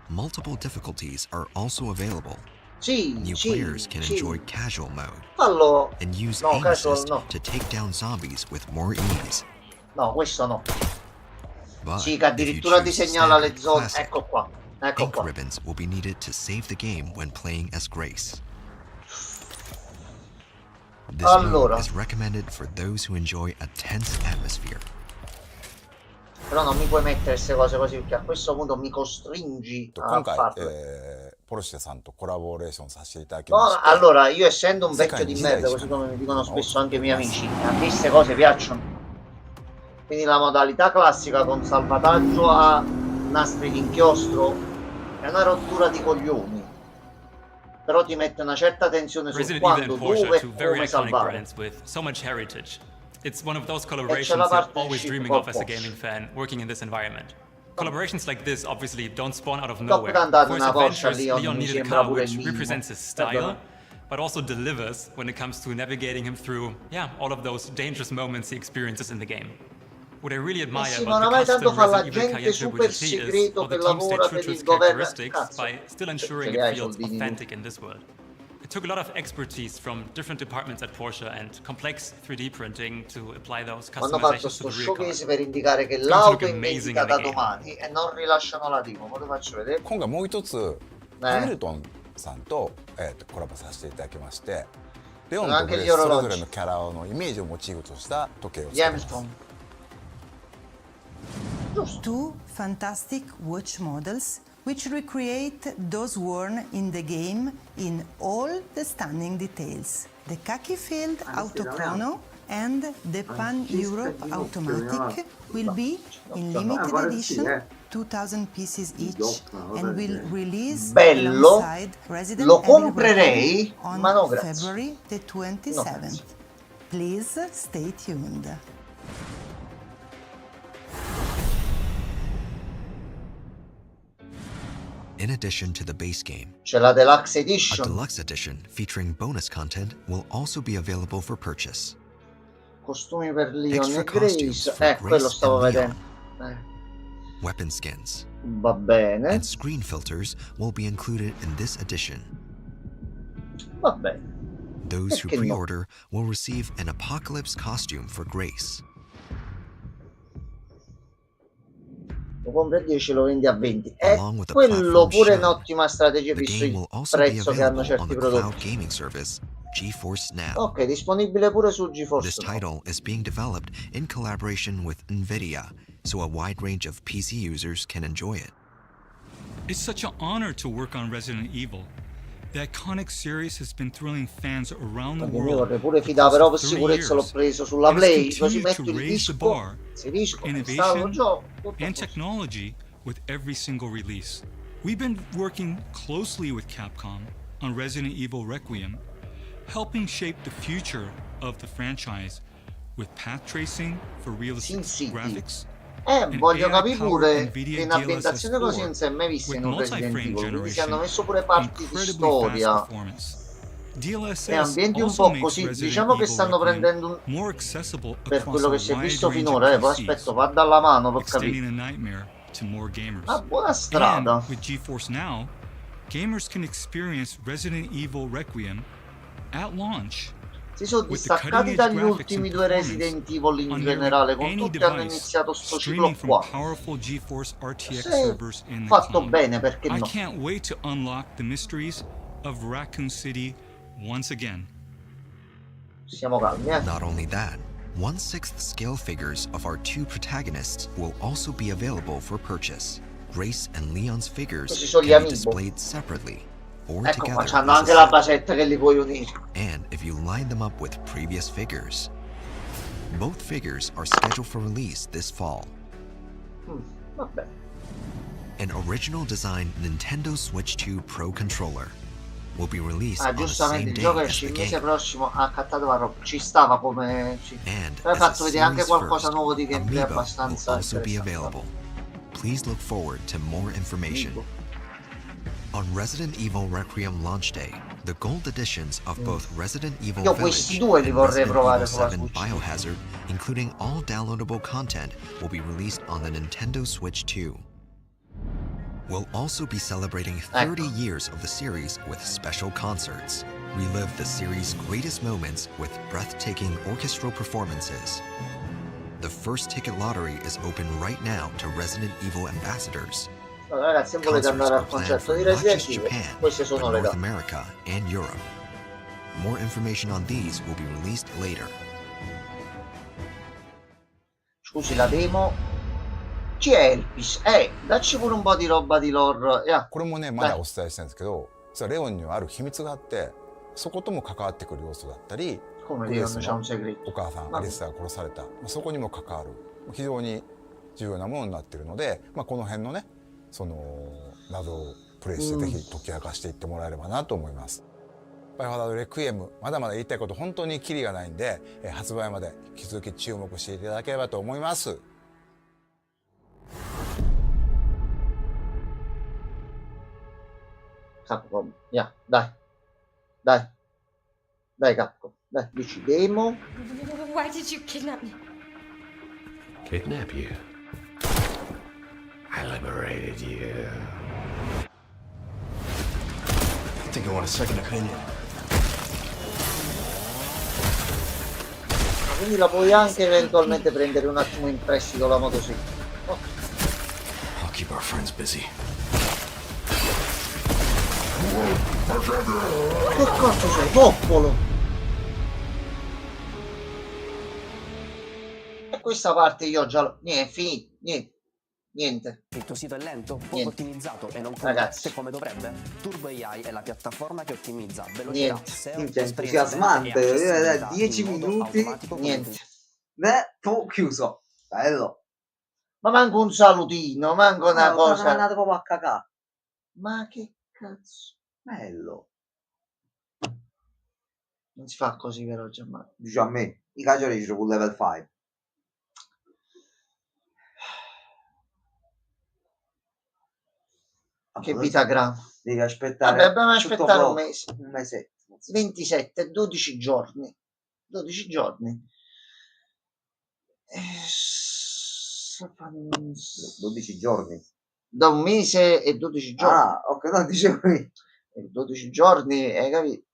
Multiple difficulties are also available. New Sì, players can enjoy casual mode Fallo. and use No, aim casual assist no. to take down zombies with more ease. No, questo no. But Sì, che if you addirittura ti choose segnala standard le zone. classic, Ecco qua. Ecco ink qua. ribbons will be needed to save the game when playing as Grace. This Allora. mode is recommended for those who enjoy a tense atmosphere. Però non mi puoi mettere queste cose così perché a questo punto mi costringi a farle. No, allora, io essendo un vecchio di merda, così come mi dicono spesso anche i miei amici, a me queste cose piacciono. Quindi la modalità classica con salvataggio a nastri di inchiostro è una rottura di coglioni. Però ti mette una certa tensione su quando, dove e come salvare. It's one of those collaborations you're always dreaming of as a gaming fan, working in this environment. Collaborations like this obviously don't spawn out of nowhere. For his adventures, Leon needed a car which represents his style, but also delivers when it comes to navigating him through, all of those dangerous moments he experiences in the game. What I really admire about the custom Resident Evil Cayenne Turbo-GT is how the team stayed true to its characteristics by still ensuring it feels authentic in this world. It took a lot of expertise from different departments at Porsche and complex 3D printing to apply those customizations to the rear car. Per indicare che l'auto è indicata da domani e non rilasciano la demo. Lo faccio vedere. 今回もう一つハミルトンさんとコラボさせていただきまして、レオンとグレースそれぞれのキャラのイメージをモチーフとした時計を作ります。Two fantastic watch models which recreate those worn in the game in all the stunning details. The khaki-filled Autochrono and the Pan-Europe Automatic will be in limited edition 2,000 pieces each and will release bello, Resident lo comprerei, on ma no grazie. February the 27th. No, please stay tuned. In addition to the base game, c'è la Deluxe a Edition. deluxe edition featuring bonus content will also be available for purchase. Costumi per Leon Extra e Grace. costumes for Quello Grace stavo and Leon. vedendo. Weapon skins. Va bene. And screen filters will be included in this edition. Va bene. Those who Perché no? pre-order will receive an Apocalypse costume for Grace. Lo compri a 10 lo vendi a 20. Along with the Quello platform pure è shown, un'ottima strategia the visto game il will also be prezzo che hanno available on certi the cloud prodotti. gaming service GeForce Now. Ok, disponibile pure su GeForce This Now. title is being developed in collaboration with NVIDIA, so a wide range of PC users can enjoy it. It's such an honor to work on Resident Evil. The iconic series has been thrilling fans around the Mi world. vorrei pure fidare, però per 30 sicurezza l'ho years. preso sulla It has Play, così continued metto to il raise the disco, bar, inserisco, installo il innovation, gioco, tutto a and posto. technology with every single release. We've been working closely with Capcom on Resident Evil Requiem, helping shape the future of the franchise with path tracing for realistic graphics. Voglio capire pure che in ambientazione così non si è mai vista in un Resident Evil, quindi si hanno messo pure parti di storia e ambienti un po' così, diciamo che stanno prendendo per quello che si è visto finora, poi aspetto, va dalla mano per capire. Ma buona strada. And with GeForce Now, gamers can experience Resident Evil Requiem at launch. Si sono distaccati dagli ultimi due Resident Evil in generale, con tutti hanno iniziato sto ciclo qua. Se fatto bene, perché no? I can't wait to unlock the mysteries of Raccoon City once again. Siamo calmi, eh? Not only that, 1/6 scale figures of our two protagonists will also be available for purchase. Grace and Leon's figures can be displayed separately or ecco, ma together c'hanno as anche a la set. basetta che li puoi unire. And if you line them up with previous figures, both figures are scheduled for release this fall. Vabbè. An original design Nintendo Switch 2 Pro controller will be released on the giustamente same il day gioco as esce the il mese game. prossimo, ha accattato la roba, ci stava come... Però hai fatto vedere anche qualcosa nuovo di gameplay Amiibo will abbastanza also be interessante. available. Please look forward to more information. On Resident Evil Requiem launch day, the gold editions of both Resident Evil Io Village questi due li and vorrei Resident provare Evil sulla 7 Switch. Biohazard, including all downloadable content, will be released on the Nintendo Switch 2. We'll also be celebrating 30 years of the series with special concerts. Relive the series' greatest moments with breathtaking orchestral performances. The first ticket lottery is open right now to Resident Evil ambassadors. Allora, ragazzi, se volete andare al concerto di Resident Evil, queste sono le North date. America and Europe. More information on these will be released later. Scusi, la demo. Chi è Elpis? Dacci pure un po' di roba di lore. これもね、まだお伝えしたいんですけど、実はレオンにはある秘密があって、そことも関わってくる要素だったり、グレースのお母さんアリスが殺された、そこにも関わる非常に重要なものになっているので、この辺のね、その謎をプレイしてぜひ解き明かしていってもらえればなと思います。バイオハザードレクイエム、まだまだ言いたいこと本当にキリがないんで、発売まで引き続き注目していただければと思います。Capcom, dai, Capcom, dai, dici demo. Why did you kidnap me? Kidnap you? I liberated you. I think I want a second opinion. Quindi la puoi anche eventualmente prendere un attimo in prestito la motosicletta. I'll keep our friends busy. Che cazzo sei? Toppolo! E questa parte io già... Niente, finito, niente. Il tuo sito è lento, poco ottimizzato e non ragazzi, come dovrebbe? Turbo AI è la piattaforma che ottimizza velocità, entusiasmante, 10 minuti, niente. Chiuso. Bello. Ma manco un salutino, manco una cosa. Sono andato proprio a cacà. Ma che cazzo? Bello. Non si fa così, vero Gianmarco? Dice a me, i cacciari ci sono level 5. Che vita grande. Devi aspettare. Vabbè, dobbiamo aspettare un mese. Un mese. 27, 12 giorni. 12 giorni. 12 giorni. Da un mese e 12 giorni. Ah, ok, no, dicevo qui. 12 giorni, capito?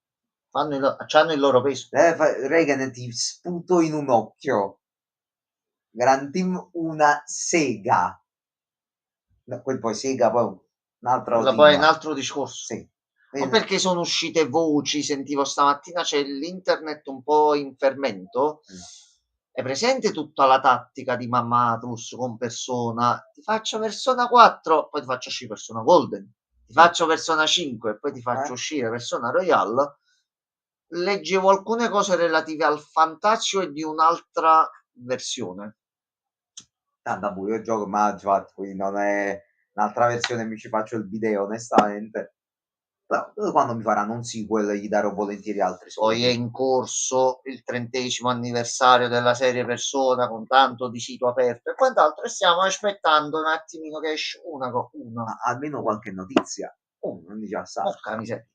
C'hanno il loro peso. Regan ti sputo in un occhio. Grand Team una sega. No, poi sega, poi poi è un altro discorso. Sì. Ma perché sono uscite voci, sentivo stamattina c'è l'internet un po' in fermento. È presente tutta la tattica di Mamma Atlus con Persona? Ti faccio Persona 4, poi ti faccio uscire Persona Golden. Ti faccio Persona 5, poi ti faccio uscire Persona Royale. Leggevo alcune cose relative al Fantazio e di un'altra versione. Tanto io gioco Magvat, quindi non è un'altra versione, mi ci faccio il video onestamente. Però quando mi faranno un sequel gli darò volentieri altri soldi. Poi è in corso il 30° anniversario della serie Persona con tanto di sito aperto e quant'altro, e stiamo aspettando un attimino che esce una. Almeno qualche notizia. Non dice assai. Porca miseria.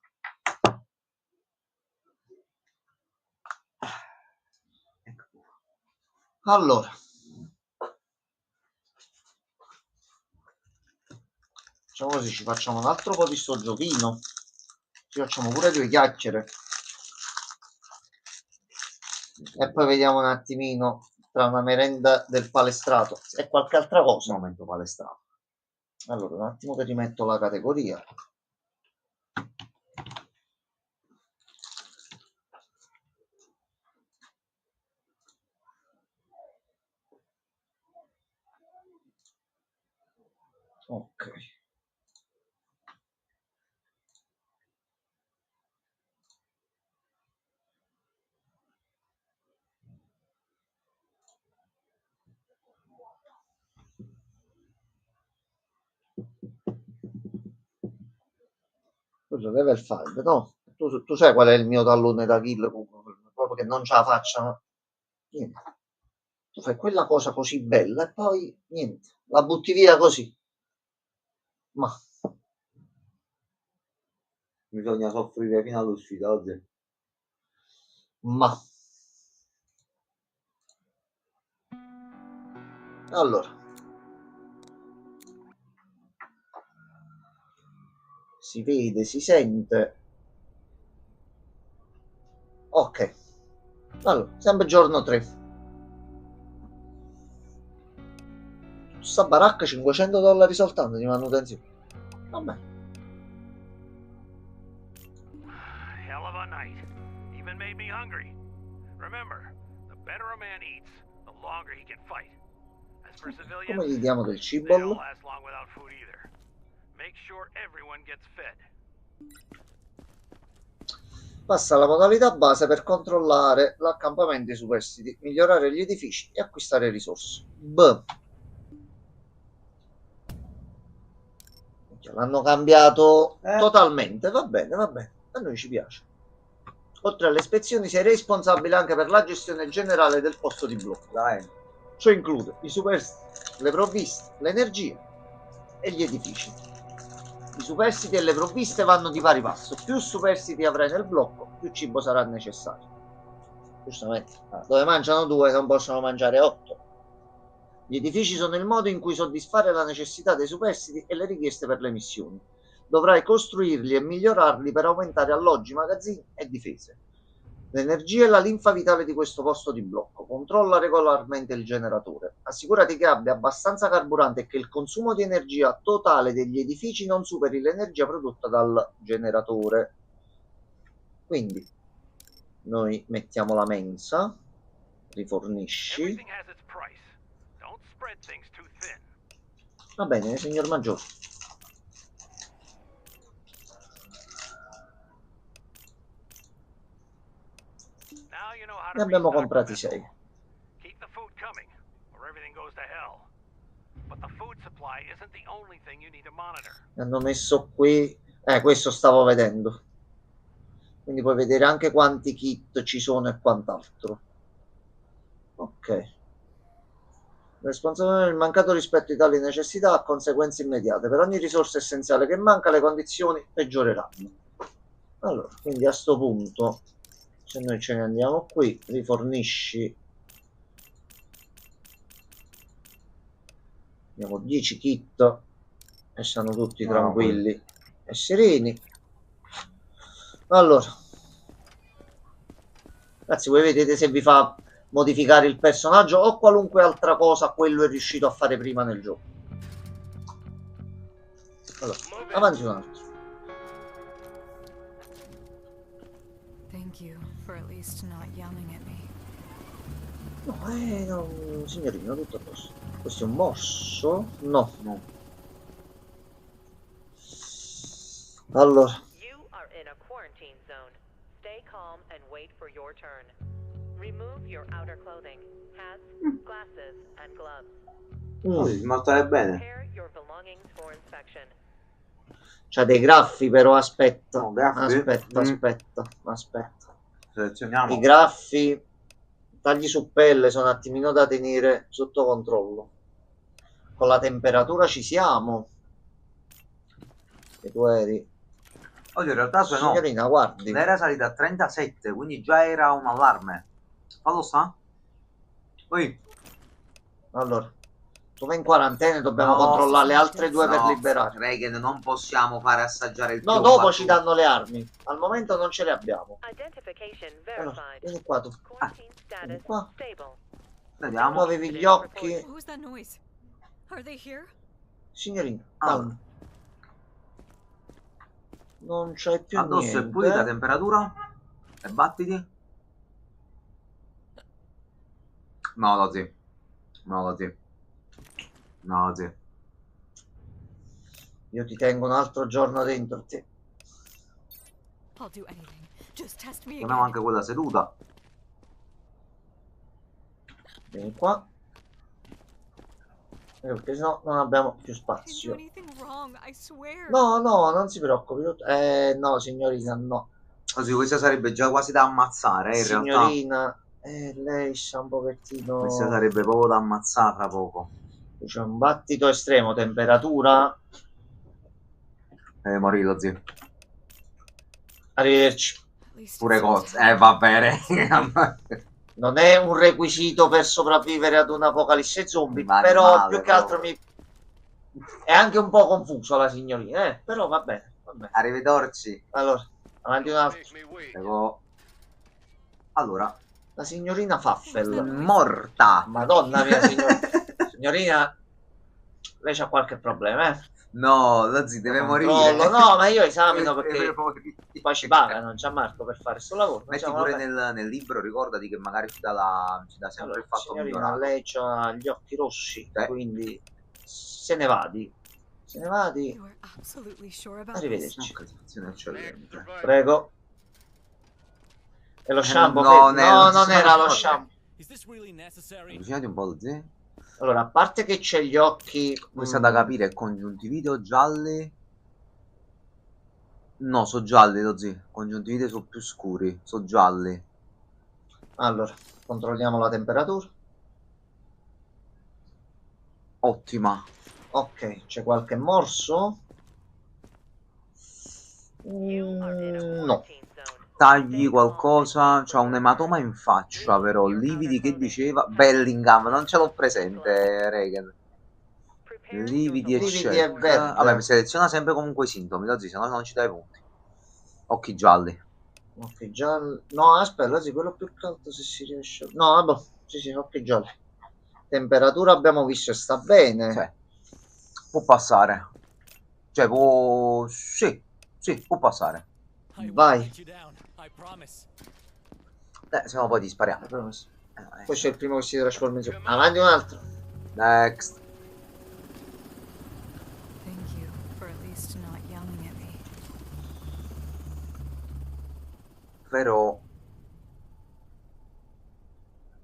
Allora, facciamo così, ci facciamo un altro po' di sto giochino, ci facciamo pure 2 chiacchiere e poi vediamo un attimino tra una merenda del palestrato e qualche altra cosa. Momento palestrato. Allora, un attimo che rimetto la categoria. Ok. Quello level 5, no? Tu sai qual è il mio tallone da kill? Proprio che non ce la faccia. Niente. Tu fai quella cosa così bella e poi niente, la butti via così. Ma bisogna soffrire fino all'uscita oggi. Ma allora, si vede, si sente. Ok, allora, sempre giorno 3. Sta baracca $500 soltanto di manutenzione. Vabbè. Hell of a night. Even made me hungry. Remember, the better a man eats, the longer he can fight. As for civilians, come gli diamo del cibo? they don't last long without food either. Make sure everyone gets fed. Passa alla modalità base per controllare l'accampamento e i superstiti, migliorare gli edifici e acquistare risorse. Boom. L'hanno cambiato totalmente, va bene, a noi ci piace. Oltre alle ispezioni sei responsabile anche per la gestione generale del posto di blocco. Ciò include i superstiti, le provviste, l'energia e gli edifici. I superstiti e le provviste vanno di pari passo. Più superstiti avrai nel blocco, più cibo sarà necessario. Giustamente, dove mangiano 2 non possono mangiare 8. Gli edifici sono il modo in cui soddisfare la necessità dei superstiti e le richieste per le missioni. Dovrai costruirli e migliorarli per aumentare alloggi, magazzini e difese. L'energia è la linfa vitale di questo posto di blocco. Controlla regolarmente il generatore. Assicurati che abbia abbastanza carburante e che il consumo di energia totale degli edifici non superi l'energia prodotta dal generatore. Quindi noi mettiamo la mensa, rifornisci. Va bene, signor Maggiore. Ne abbiamo comprati 6. Mi hanno messo qui, questo stavo vedendo, quindi puoi vedere anche quanti kit ci sono e quant'altro. Ok. Responsabile del mancato rispetto di tali necessità ha conseguenze immediate. Per ogni risorsa essenziale che manca, le condizioni peggioreranno. Allora, quindi a sto punto, se noi ce ne andiamo qui, rifornisci. Abbiamo 10 kit e stanno tutti tranquilli e sereni. Allora, ragazzi, voi vedete se vi fa modificare il personaggio o qualunque altra cosa quello è riuscito a fare prima nel gioco. Allora, avanti un altro. Thank you for at least not yelling at me. No, no, signorino, tutto a posto. Questo è un morso? No, no. Allora. You are in a quarantine zone. Stay calm and wait for your turn. Remove your outer clothing, hats, glasses, and gloves. Smaltare bene. Prepare your belongings for inspection. C'ha dei graffi però, aspetta. No, graffi? Aspetta. Selezioniamo. I graffi, tagli su pelle sono un attimino da tenere sotto controllo. Con la temperatura ci siamo. E tu eri... Oddio, in realtà se no, signorina, guardi. era salita a 37, quindi già era un allarme. Fallo sta? Poi. Allora, tu vai in quarantena e dobbiamo controllare le altre due per liberare. Regan, non possiamo fare assaggiare il no, dopo ci danno le armi. Al momento non ce le abbiamo. Allora, vieni qua tu. Vieni qua. Vediamo. Tu avevi gli occhi. Signorina, calma. Non c'è più addosso niente. È pulita, temperatura? E battiti? No, Lozzi. No, Lozzi. No, Lozzi. Io ti tengo un altro giorno dentro te. Abbiamo anche quella seduta. Vieni qua. Perché sennò non abbiamo più spazio. No, no, non si preoccupi. No, signorina, no. Così questa sarebbe già quasi da ammazzare, in signorina, lei sta un pochettino... Questa sarebbe proprio da ammazzare fra poco. C'è un battito estremo, temperatura... Morilo, zio. Arrivederci. Pure cose. Va bene. Non è un requisito per sopravvivere ad un'apocalisse zombie, però più che altro mi... È anche un po' confuso la signorina, però va bene, va bene. Arrivederci. Allora, avanti un altro. Prego. Allora. La signorina Faffel. Morta. Madonna mia, signorina. Lei c'ha qualche problema, No, Lozzi deve morire. No, ma io esamino perché poi ci pagano, c'è Marco per fare questo lavoro. Metti pure nel libro, ricordati che magari ci dà sempre allora, il fatto migliorato. Lei ha gli occhi rossi, quindi se ne vadi. Se ne vadi. Arrivederci. Prego. E lo shampoo? No, non era lo shampoo. Avvicinati un po', Lozzi. Allora, a parte che c'è gli occhi... Questo da capire, congiuntivite o gialli? No, sono gialli, Lozzi. Congiuntivite sono più scuri, sono gialli. Allora, controlliamo la temperatura. Ottima. Ok, c'è qualche morso? No. Tagli qualcosa, c'ha un ematoma in faccia, però lividi che diceva Bellingham, non ce l'ho presente, Regan. Lividi eccetera. Vabbè, seleziona sempre comunque i sintomi, Lozzi, se no non ci dai punti. Occhi gialli. Occhi gialli. No, aspetta, Lozzi, quello più caldo se si riesce. No, vabbè, sì, occhi gialli. Temperatura abbiamo visto, sta bene. Sì. Può passare. Cioè, può... Sì, può passare. Vai. Se no poi ti spariamo. Questo è il primo che si trasforma in zombie. Avanti un altro. Next.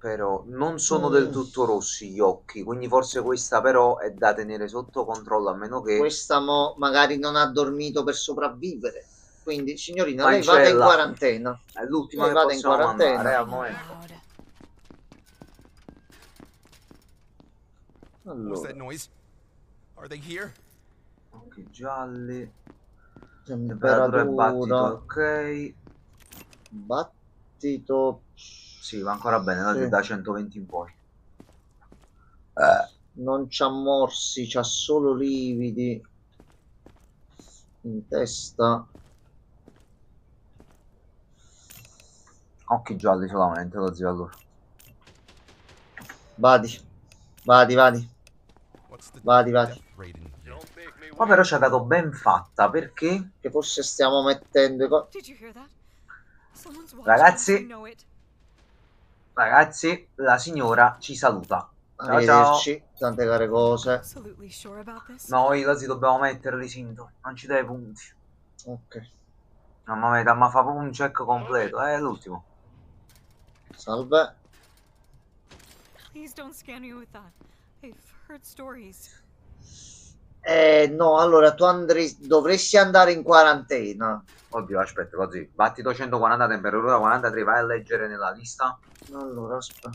Però non sono del tutto rossi gli occhi, quindi forse questa però è da tenere sotto controllo, a meno che... Questa magari non ha dormito per sopravvivere. Quindi, signorina, lei vada in quarantena. È l'ultima che possiamo mandare al momento. Allora. Occhi gialli. Temperatura e battito, ok. Battito. Sì, va ancora bene, sì. Da 120 in poi. Non c'ha morsi, c'ha solo lividi in testa. Occhi gialli solamente, lo zio, allora. Vadi. Ma però ci ha dato ben fatta, perché? Che forse stiamo mettendo... Ragazzi, la signora ci saluta. Arrivederci, tante care cose. Noi così dobbiamo metterli, Sinto. Non ci dai punti. Ok. Mamma mia, ma fa proprio un check completo. È l'ultimo. Salve. No, allora tu dovresti andare in quarantena. Oddio, aspetta, così. Battito 140, temperatura 43, vai a leggere nella lista. Allora, aspetta.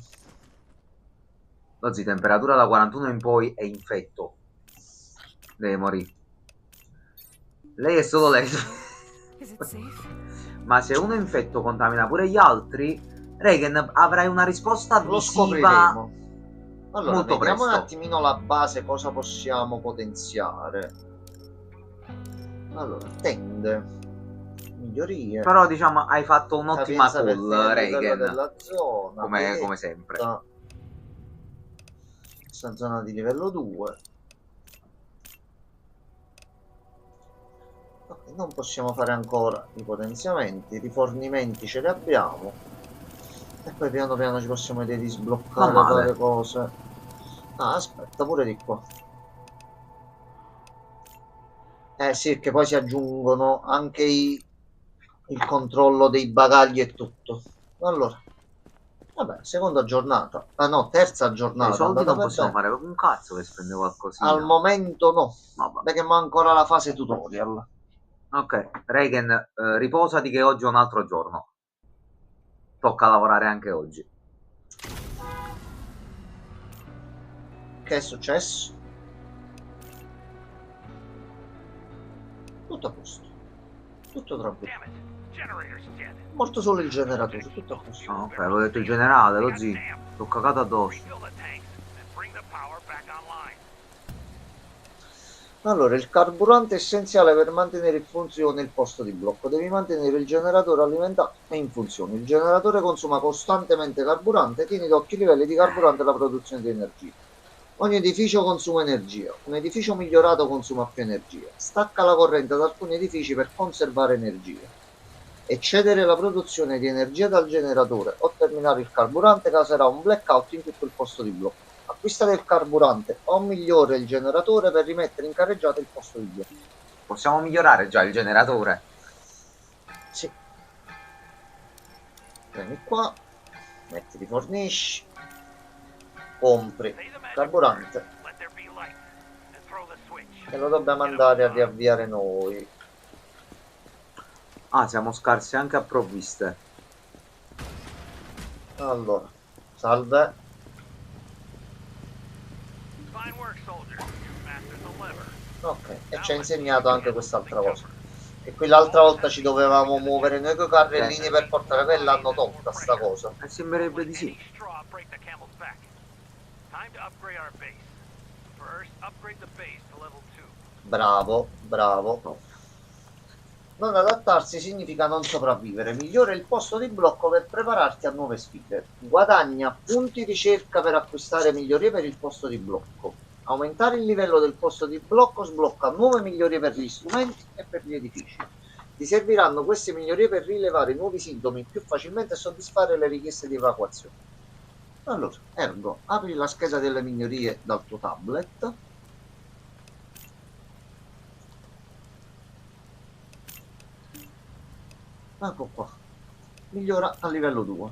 Così, temperatura da 41 in poi è infetto. Deve morire. Lei è solo lei. Ma se uno infetto contamina pure gli altri, Regan, avrai una risposta visiva. Lo scopriremo. Allora, molto vediamo presto. Un attimino la base, cosa possiamo potenziare. Allora, tende. Migliorie. Però diciamo hai fatto un'ottima call, Regan. Della zona, come sempre. Questa zona di livello 2. Non possiamo fare ancora i potenziamenti, i rifornimenti ce li abbiamo e poi piano piano ci possiamo vedere di sbloccare varie cose. Ah, aspetta, pure di qua. Sì, che poi si aggiungono anche il controllo dei bagagli e tutto. Allora, vabbè, seconda giornata. Ah no, terza giornata. I soldi non possiamo fare proprio un cazzo che spende qualcosina. Al momento no, perché manca ancora la fase tutorial. Ok, Regan, riposati che oggi è un altro giorno. Tocca lavorare anche oggi. Che è successo? Tutto a posto. Tutto tranquillo. Morto solo il generatore, tutto a posto. Ok, avevo detto il generale, lo zio. T'ho cagato addosso. Allora, il carburante è essenziale per mantenere in funzione il posto di blocco. Devi mantenere il generatore alimentato e in funzione. Il generatore consuma costantemente carburante. Tieni d'occhio i livelli di carburante e la produzione di energia. Ogni edificio consuma energia. Un edificio migliorato consuma più energia. Stacca la corrente da alcuni edifici per conservare energia. Eccedere la produzione di energia dal generatore o terminare il carburante causerà un blackout in tutto il posto di blocco. Acquista del carburante o migliora il generatore per rimettere in carreggiata il posto di blocco. Possiamo migliorare già il generatore? Sì. Prendi qua, metti rifornisci, compri carburante e lo dobbiamo andare a riavviare noi. Ah, siamo scarsi anche a provviste. Allora, salve. Ok, e ci ha insegnato anche quest'altra cosa. E qui l'altra volta ci dovevamo muovere noi con i carrellini per portare quella, hanno tolta sta cosa. Sembrerebbe di sì. Bravo, bravo. Non adattarsi significa non sopravvivere. Migliora il posto di blocco per prepararti a nuove sfide. Guadagna punti ricerca per acquistare migliorie per il posto di blocco. Aumentare il livello del posto di blocco sblocca nuove migliorie per gli strumenti e per gli edifici. Ti serviranno queste migliorie per rilevare nuovi sintomi più facilmente e soddisfare le richieste di evacuazione. Allora, ergo, apri la scheda delle migliorie dal tuo tablet. Ecco qua. Migliora a livello 2.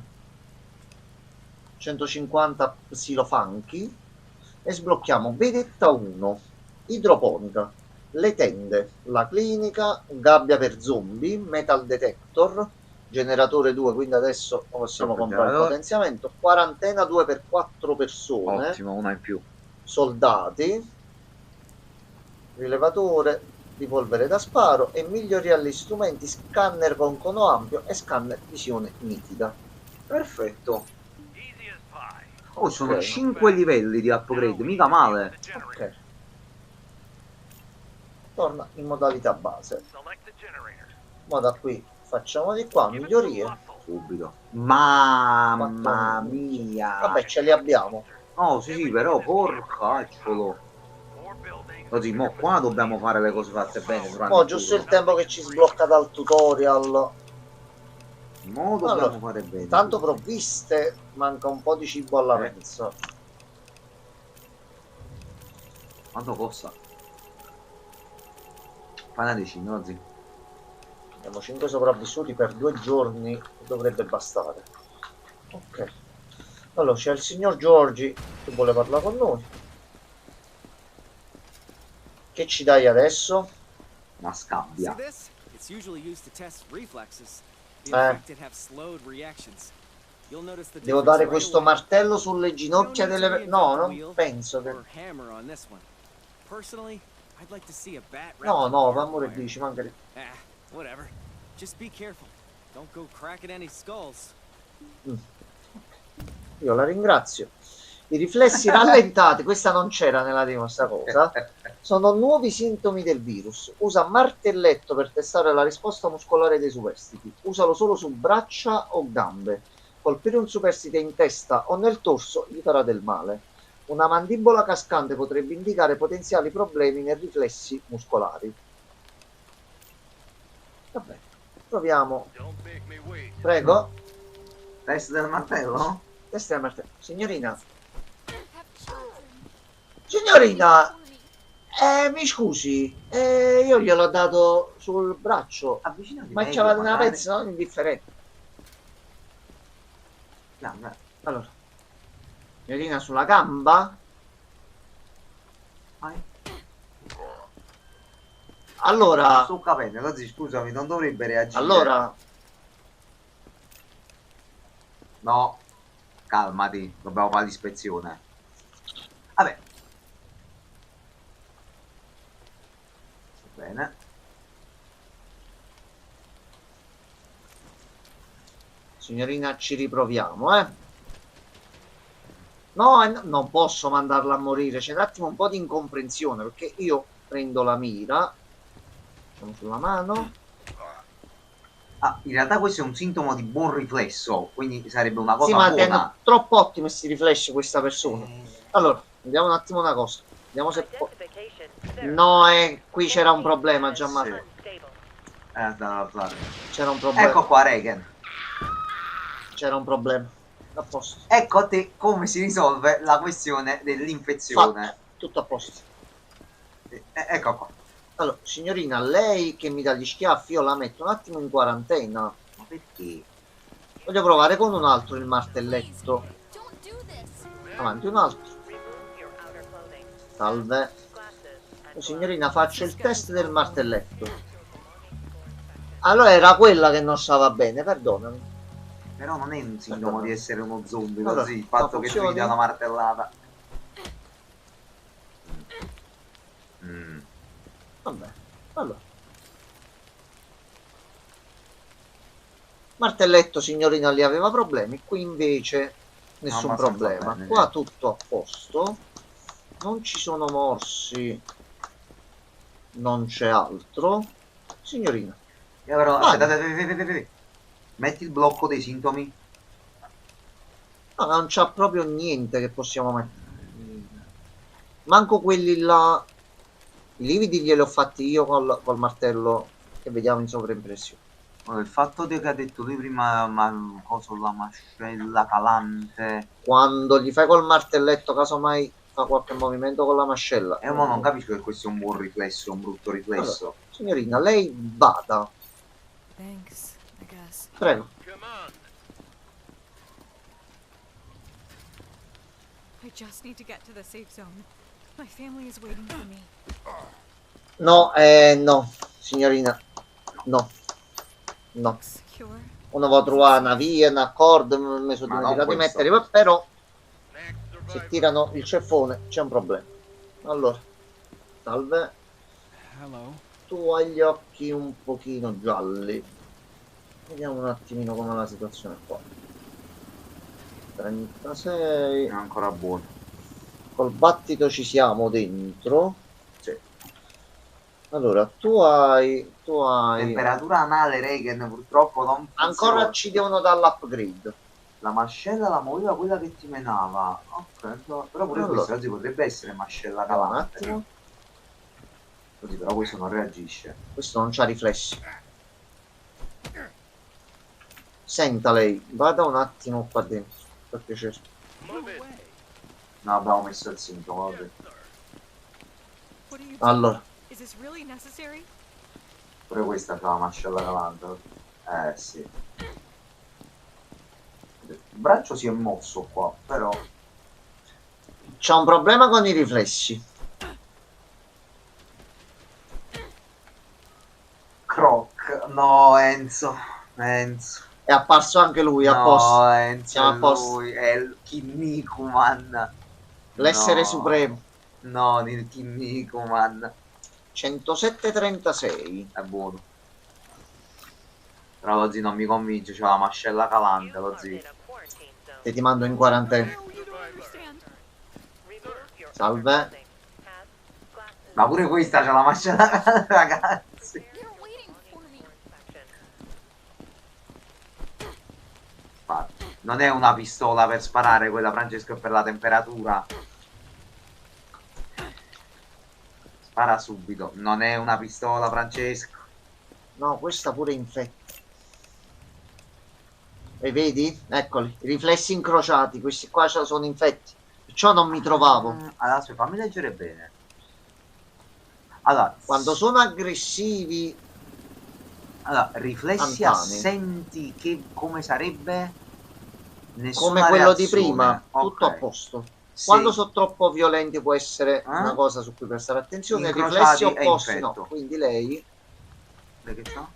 150 psilofanchi e sblocchiamo vedetta 1, idroponica, le tende, la clinica, gabbia per zombie, metal detector, generatore 2, quindi adesso possiamo comprare il potenziamento, quarantena 2 per 4 persone, ottimo, una in più, soldati, rilevatore di polvere da sparo e miglioria agli strumenti, scanner con cono ampio e scanner visione nitida. Perfetto. Oh, sono 5 livelli di upgrade, mica male. Ok. Torna in modalità base. Ma da qui facciamo di qua migliorie. Subito. Mamma mia. Vabbè, ce li abbiamo. Oh sì, però porcacciolo. Così, mo qua dobbiamo fare le cose fatte bene. Oh, giusto il tempo che ci sblocca dal tutorial. Mo dobbiamo fare bene. Tanto provviste, manca un po' di cibo alla mensa. Quanto costa? Fai una decina, no, zio? Abbiamo 5 sopravvissuti per 2 giorni, dovrebbe bastare. Ok. Allora, c'è il signor Giorgi che vuole parlare con noi. Che ci dai adesso? Una scabbia. Devo dare questo martello sulle ginocchia delle... No, non penso che... No, no, per amore di ci manca... Io la ringrazio. I riflessi rallentati, questa non c'era nella demo sta cosa, sono nuovi sintomi del virus. Usa martelletto per testare la risposta muscolare dei superstiti. Usalo solo su braccia o gambe. Colpire un superstite in testa o nel torso gli farà del male. Una mandibola cascante potrebbe indicare potenziali problemi nei riflessi muscolari. Vabbè, proviamo. Prego. Test del martello? Test del martello. Signorina. Signorina, mi scusi, io gliel'ho dato sul braccio, ma c'era una pezza non indifferente. Allora, signorina, sulla gamba? Allora... Sto capendo, così scusami, non dovrebbe reagire. Allora... No, calmati, dobbiamo fare l'ispezione. Vabbè. Bene. Signorina, ci riproviamo, No, non posso mandarla a morire, c'è un attimo un po' di incomprensione, perché io prendo la mira, siamo sulla mano. Ah, in realtà questo è un sintomo di buon riflesso, quindi sarebbe una cosa buona. Sì, ma hanno troppo ottimi questi riflessi questa persona. Allora, vediamo un attimo una cosa. Vediamo se può... No, qui c'era un problema, Gianmarco. C'era un problema. Ecco qua, Regan. C'era un problema. A posto. Ecco a te come si risolve la questione dell'infezione. Tutto a posto. Ecco qua. Allora, signorina, lei che mi dà gli schiaffi, io la metto un attimo in quarantena. Ma perché? Voglio provare con un altro il martelletto. Avanti, un altro. Salve. Signorina, faccio il test del martelletto. Allora era quella che non stava bene, perdonami. Però non è un sintomo di essere uno zombie, allora, così, il fatto che tu gli dai una martellata. Vabbè, allora. Martelletto, signorina, lì aveva problemi, qui invece nessun problema. Bene, qua tutto a posto. Non ci sono morsi. Non c'è altro. Signorina. Però, aspetta, metti il blocco dei sintomi. No, non c'ha proprio niente che possiamo mettere. Manco quelli là. I lividi glieli ho fatti io col martello che vediamo in sovraimpressione. Il fatto che ha detto lui prima, cosa, la mascella calante. Quando gli fai col martelletto, casomai fa qualche movimento con la mascella. Ma non capisco che questo è un buon riflesso, un brutto riflesso. Allora, signorina, lei vada. Thanks, I guess. Prego. I just need to get to the safe zone. My family is waiting for me. No, no, signorina. No. No. Uno va a trovare una via, un accordo, mi sono dimenticato di mettere, però se tirano il ceffone c'è un problema. Allora, salve. Tu hai gli occhi un pochino gialli. Vediamo un attimino com'è la situazione qua. 36. È ancora buono. Col battito ci siamo dentro. Sì. Allora, tu hai... Temperatura anale, Reagan, purtroppo non funziona. Ancora ci devono dare l'upgrade. La mascella la muoveva quella che ti menava. Ok, però pure questo oggi potrebbe essere mascella calante. Un attimo. Così, però questo non reagisce. Questo non c'ha riflessi. Senta lei, vada un attimo qua dentro, per piacere. No, abbiamo messo il sintomo. Allora. Pure questa c'ha la mascella calante. Sì. Il braccio si è mosso qua, però c'ha un problema con i riflessi. Croc. No, Enzo. È apparso anche lui, a posto. Siamo a posto. Lui è il Kinnikuman. L'essere supremo. No, il Kinnikuman. 107,36. È buono. Però lo zio non mi convince, c'è la mascella calante, lo zio. E ti mando in quarantena. Salve. Ma pure questa c'ha la mascella calante, ragazzi. Non è una pistola per sparare quella, Francesco, è per la temperatura. Spara subito. Non è una pistola, Francesco. No, questa pure infetta. E vedi? Eccoli, i riflessi incrociati. Questi qua sono infetti. Perciò non mi trovavo. Allora, fammi leggere bene. Allora, quando sono aggressivi... Allora, riflessi assenti, che come sarebbe? Come quello di prima, tutto a posto. Sì. Quando sono troppo violenti può essere una cosa su cui prestare attenzione. Riflessi opposti no, quindi lei che fa?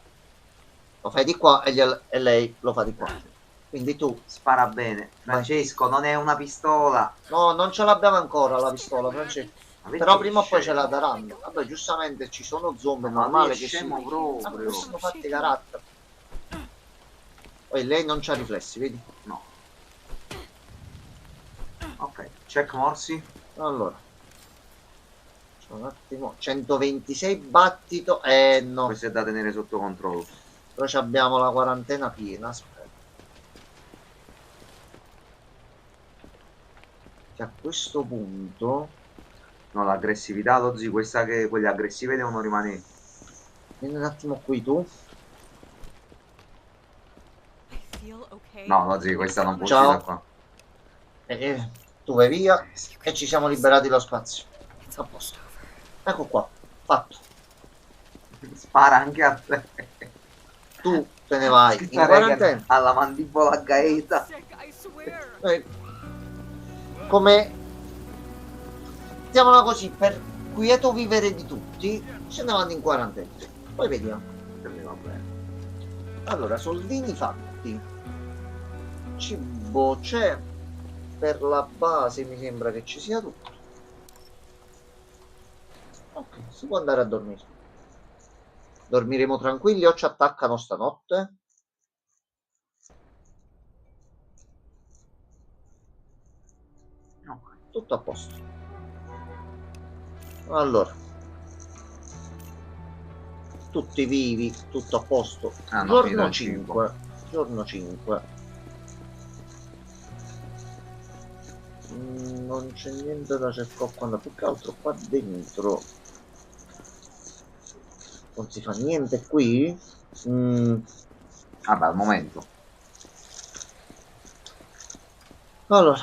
Lo fai di qua e lei lo fa di qua. Quindi tu spara bene. Francesco, non è una pistola. No, non ce l'abbiamo ancora la pistola, Francesco. Però prima o poi ce la daranno. Vabbè, giustamente ci sono zombie, è normale che scemo proprio. Vabbè, sono fatti carattere. Poi lei non c'ha riflessi, vedi? No. Ok, check morsi. Allora, c'è un attimo. 126 battito. No. Questo è da tenere sotto controllo. Però abbiamo la quarantena piena. Aspetta. Che a questo punto. No, l'aggressività, lo zio, questa che quelle aggressive devono rimanere. Vieni un attimo qui tu. No, lo zio, questa non può uscire qua. Tu vai via e ci siamo liberati lo spazio. A posto. Ecco qua, fatto. Spara anche a te. Tu te ne vai in quarantena. Alla mandibola gaeta. Come mettiamola così, per quieto vivere di tutti, se ne vanno in quarantena. Poi vediamo. Allora, soldini fatti. Cibo c'è. Per la base mi sembra che ci sia tutto. Ok, si può andare a dormire. Dormiremo tranquilli o ci attaccano stanotte? Ok, tutto a posto. Allora, tutti vivi, tutto a posto. Giorno 5. Giorno 5. Non c'è niente da cercare quando più che altro qua dentro non si fa niente qui. Vabbè, al momento. Allora,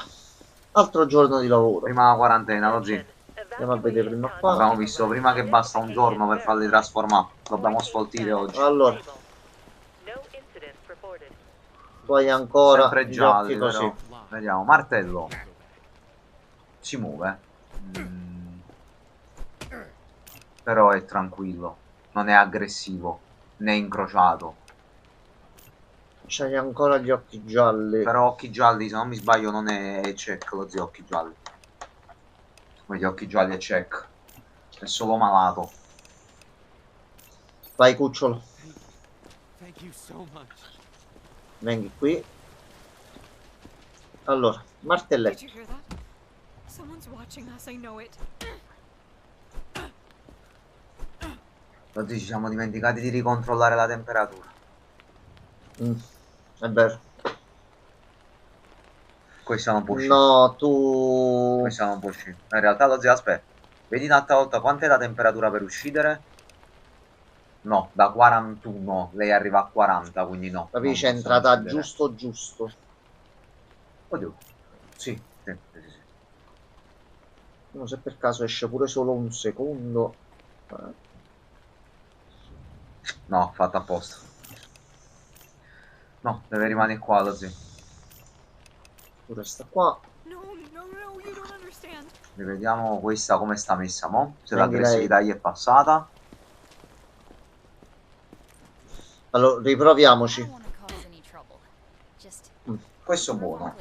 altro giorno di lavoro. Prima la quarantena, oggi andiamo a vedere prima qua. Abbiamo visto prima che basta un giorno per farli trasformare. Dobbiamo sfoltire oggi. Allora, poi ancora sempre gialli, così. Vediamo, martello. si muove. Però è tranquillo, non è aggressivo, né incrociato. C'hai ancora gli occhi gialli. Però occhi gialli, se non mi sbaglio, non è check lo zio occhi gialli. Come gli occhi gialli è check. È solo malato. Vai cucciolo. Vengi qui. Allora, martelletto. Oggi ci siamo dimenticati di ricontrollare la temperatura. È vero. Questa non può uscire. No, tu... Questa non può uscire. In realtà lo zio, aspetta. Vedi un'altra volta quant'è la temperatura per uscire? No, da 41. Lei arriva a 40, quindi no. Capisci, è entrata giusto. Oddio. Sì. Non so se per caso esce pure solo un secondo. No, fatto apposta. No, deve rimanere qua lo zio. Resta qua. Rivediamo questa come sta messa mo. Se l'aggressività gli è passata. Allora, riproviamoci. Questo è buono.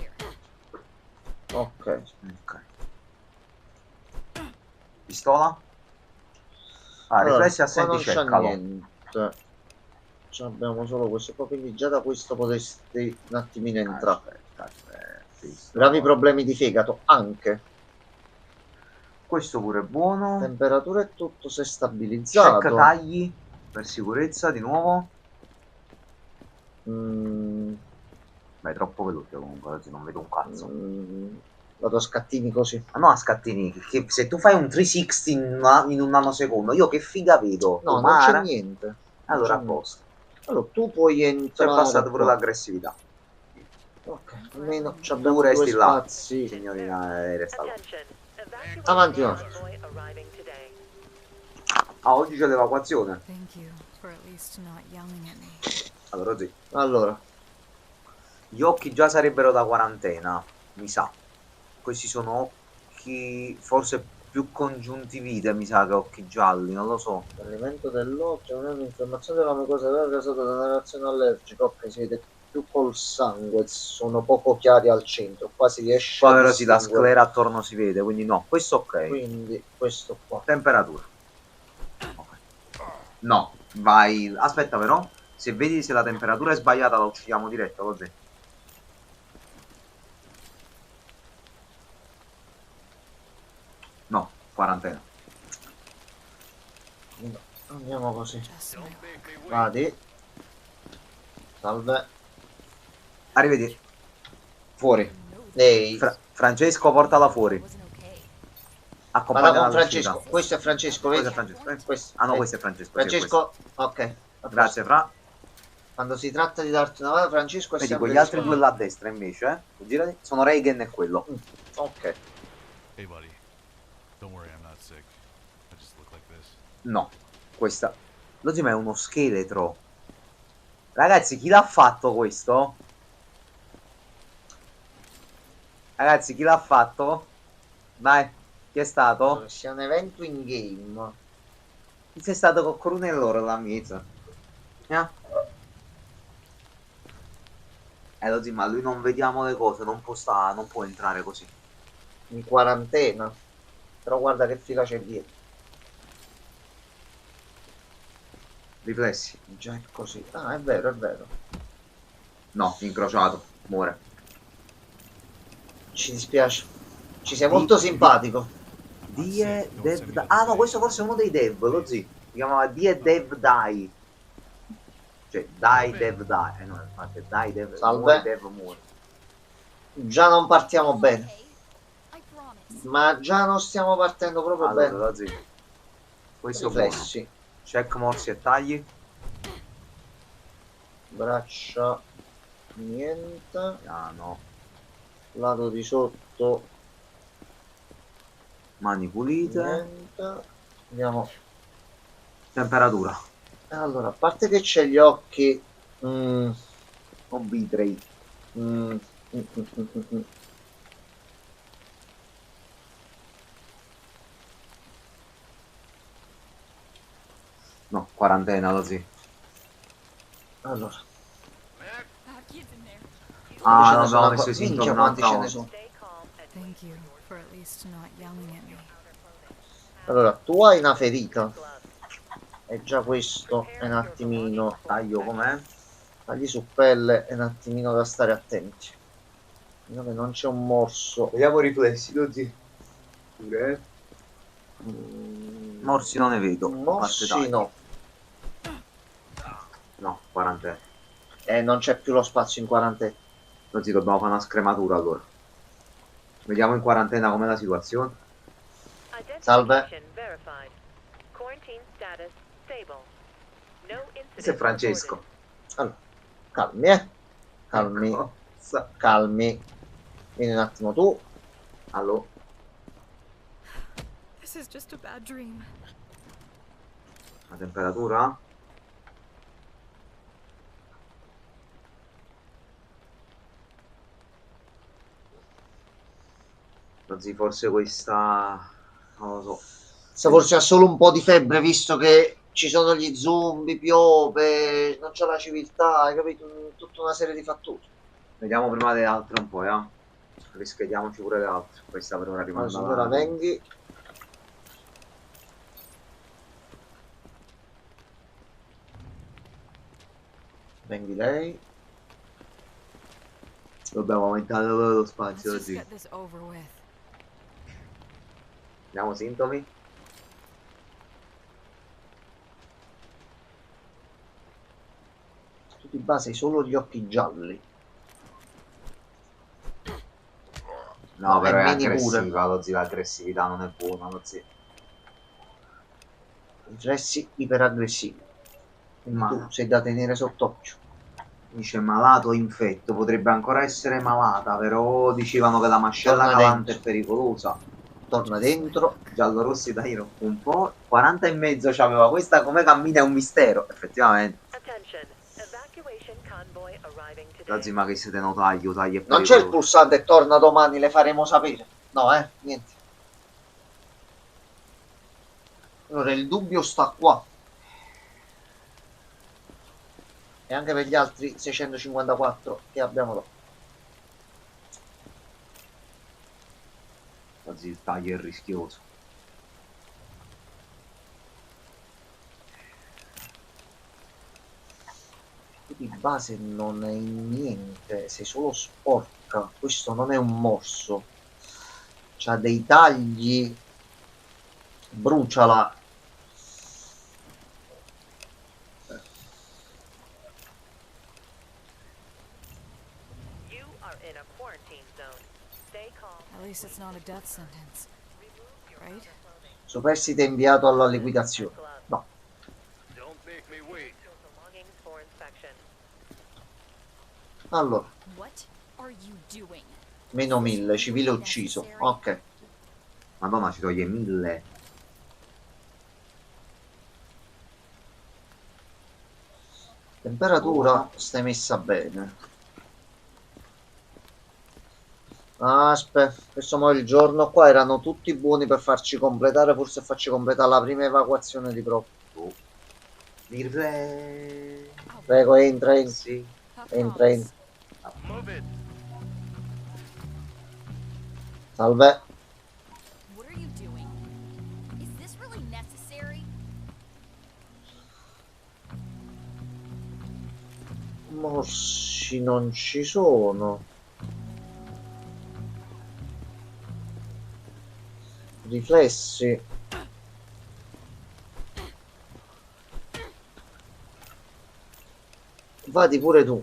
Ok. Pistola? Riflessi assenti, cercalo. Niente. Abbiamo solo questo qua, quindi già da questo potresti un attimino entrare. Gravi problemi di fegato anche. Questo pure è buono. Temperatura e tutto si è stabilizzato. Check tagli per sicurezza di nuovo. Beh, è troppo veloce comunque, oggi non vedo un cazzo. Vado a scattini così. Ma no, a scattini, che se tu fai un 360 in un nanosecondo, io che figa vedo? No, non c'è niente. Allora a posto. Allora tu puoi entrare. C'è passato pure l'aggressività. Ok, almeno abbiamo due spazi. Signorina, resta là. Avanti, no. Ah, oggi c'è l'evacuazione. Allora, sì. Allora. Gli occhi già sarebbero da quarantena, mi sa. Questi sono occhi forse più congiuntivite, mi sa, che occhi gialli, non lo so. L'alimento dell'occhio è un'infiammazione della mucosa causata da una reazione allergica. Ok, si vede più col sangue, sono poco chiari al centro, qua si riesce a però sì, la sclera attorno si vede, quindi no, questo ok. Quindi questo qua. Temperatura. Okay. No, vai, aspetta però, se vedi se la temperatura è sbagliata la uccidiamo diretto così. No, quarantena. No, andiamo così. Vadi. Salve. Arrivederci. Fuori. Ehi. Francesco, portala fuori. Vada con Francesco. Questo è Francesco, vedi? Questo è Francesco. Questo. Ah no, questo è Francesco. Francesco, sì, ok. Grazie, Fra. Quando si tratta di darti una mano, Francesco è vedi, sempre quegli altri due là a destra invece, girati, sono Reagan e quello. Ok. Hey buddy. Don't worry, I'm not sick. I just look like this. No, questa. Lo zio, ma è uno scheletro. Ragazzi, chi l'ha fatto questo? Ragazzi, chi l'ha fatto? Dai, chi è stato? Sia un evento in game. Chi sei stato con Corunelloro la mezza? Lo zio, ma lui non vediamo le cose, non può entrare così. In quarantena. Però guarda che fila c'è dietro. Riflessi. Già è così. Ah, è vero, è vero. No, incrociato, muore. Ci dispiace. Ci sei molto simpatico. Dev. Ah no, questo forse è uno dei Dev, lo zio. Si chiamava Die Dev Die. Cioè, Die Dev Die. No, infatti, Die Dev. Salve. Muore, Dev muore. Già non partiamo bene. Ma già non stiamo partendo proprio bene. Lo zio. Questo è buono. Check morsi e tagli. Braccia. Niente. Ah no. Lato di sotto. Mani pulite. Niente. Andiamo. Temperatura. Allora, a parte che c'è gli occhi. Non bitrate. No, quarantena così. Allora. Ah, no, abbiamo messo i sintomi. Quanti ce ne sono? Allora, tu hai una ferita. E già questo è un attimino. Taglio com'è? Tagli su pelle è un attimino da stare attenti. Che non c'è un morso. Vediamo i riflessi così. Pure. Morsi non ne vedo. Morsi no. No, quarantena. Non c'è più lo spazio in quarantena. Così dobbiamo fare una scrematura allora. Vediamo in quarantena com'è la situazione. Salve. Questo è Francesco. Allora, calmi, calmi. Calmi. Vieni un attimo tu. Allora. This is just a bad dream. La temperatura? Così forse questa... non lo so. Se forse ha solo un po' di febbre, visto che ci sono gli zombie, piove, non c'è la civiltà, hai capito? Tutta una serie di fattori. Vediamo prima le altre un po', rischediamoci pure le altre. Questa per ora rimane. Allora, venghi. Venghi lei. Dobbiamo aumentare lo spazio così. Vediamo sintomi. Tu di base hai solo gli occhi gialli. No, però è aggressiva, lo zio, l'aggressività non è buona, lo zio. Riflessi iperaggressivi. Quindi tu sei da tenere sott'occhio. Dice malato o infetto, potrebbe ancora essere malata, però dicevano che la mascella calante è pericolosa. Torna dentro. Giallorossi dai un po'. 40 e mezzo c'aveva, questa come cammina è un mistero, effettivamente. Razzi, ma che siete no taglio è non c'è il pulsante e torna domani, le faremo sapere. No, niente. Allora il dubbio sta qua. E anche per gli altri 654 che abbiamo là. Razzi, il taglio è rischioso. Di base non è niente, sei solo sporca. Questo non è un morso, c'ha dei tagli. Bruciala. Superstite è inviato alla liquidazione. No. Allora, meno 1000, civile ucciso. Ok. Madonna, ci toglie 1000. Temperatura stai messa bene. Aspetta, questo mo il giorno qua erano tutti buoni per farci completare, forse farci completare la prima evacuazione di Pro. Prego, entra. Sì. Entra. Salve. Morsi non ci sono. Riflessi. Vadi pure tu.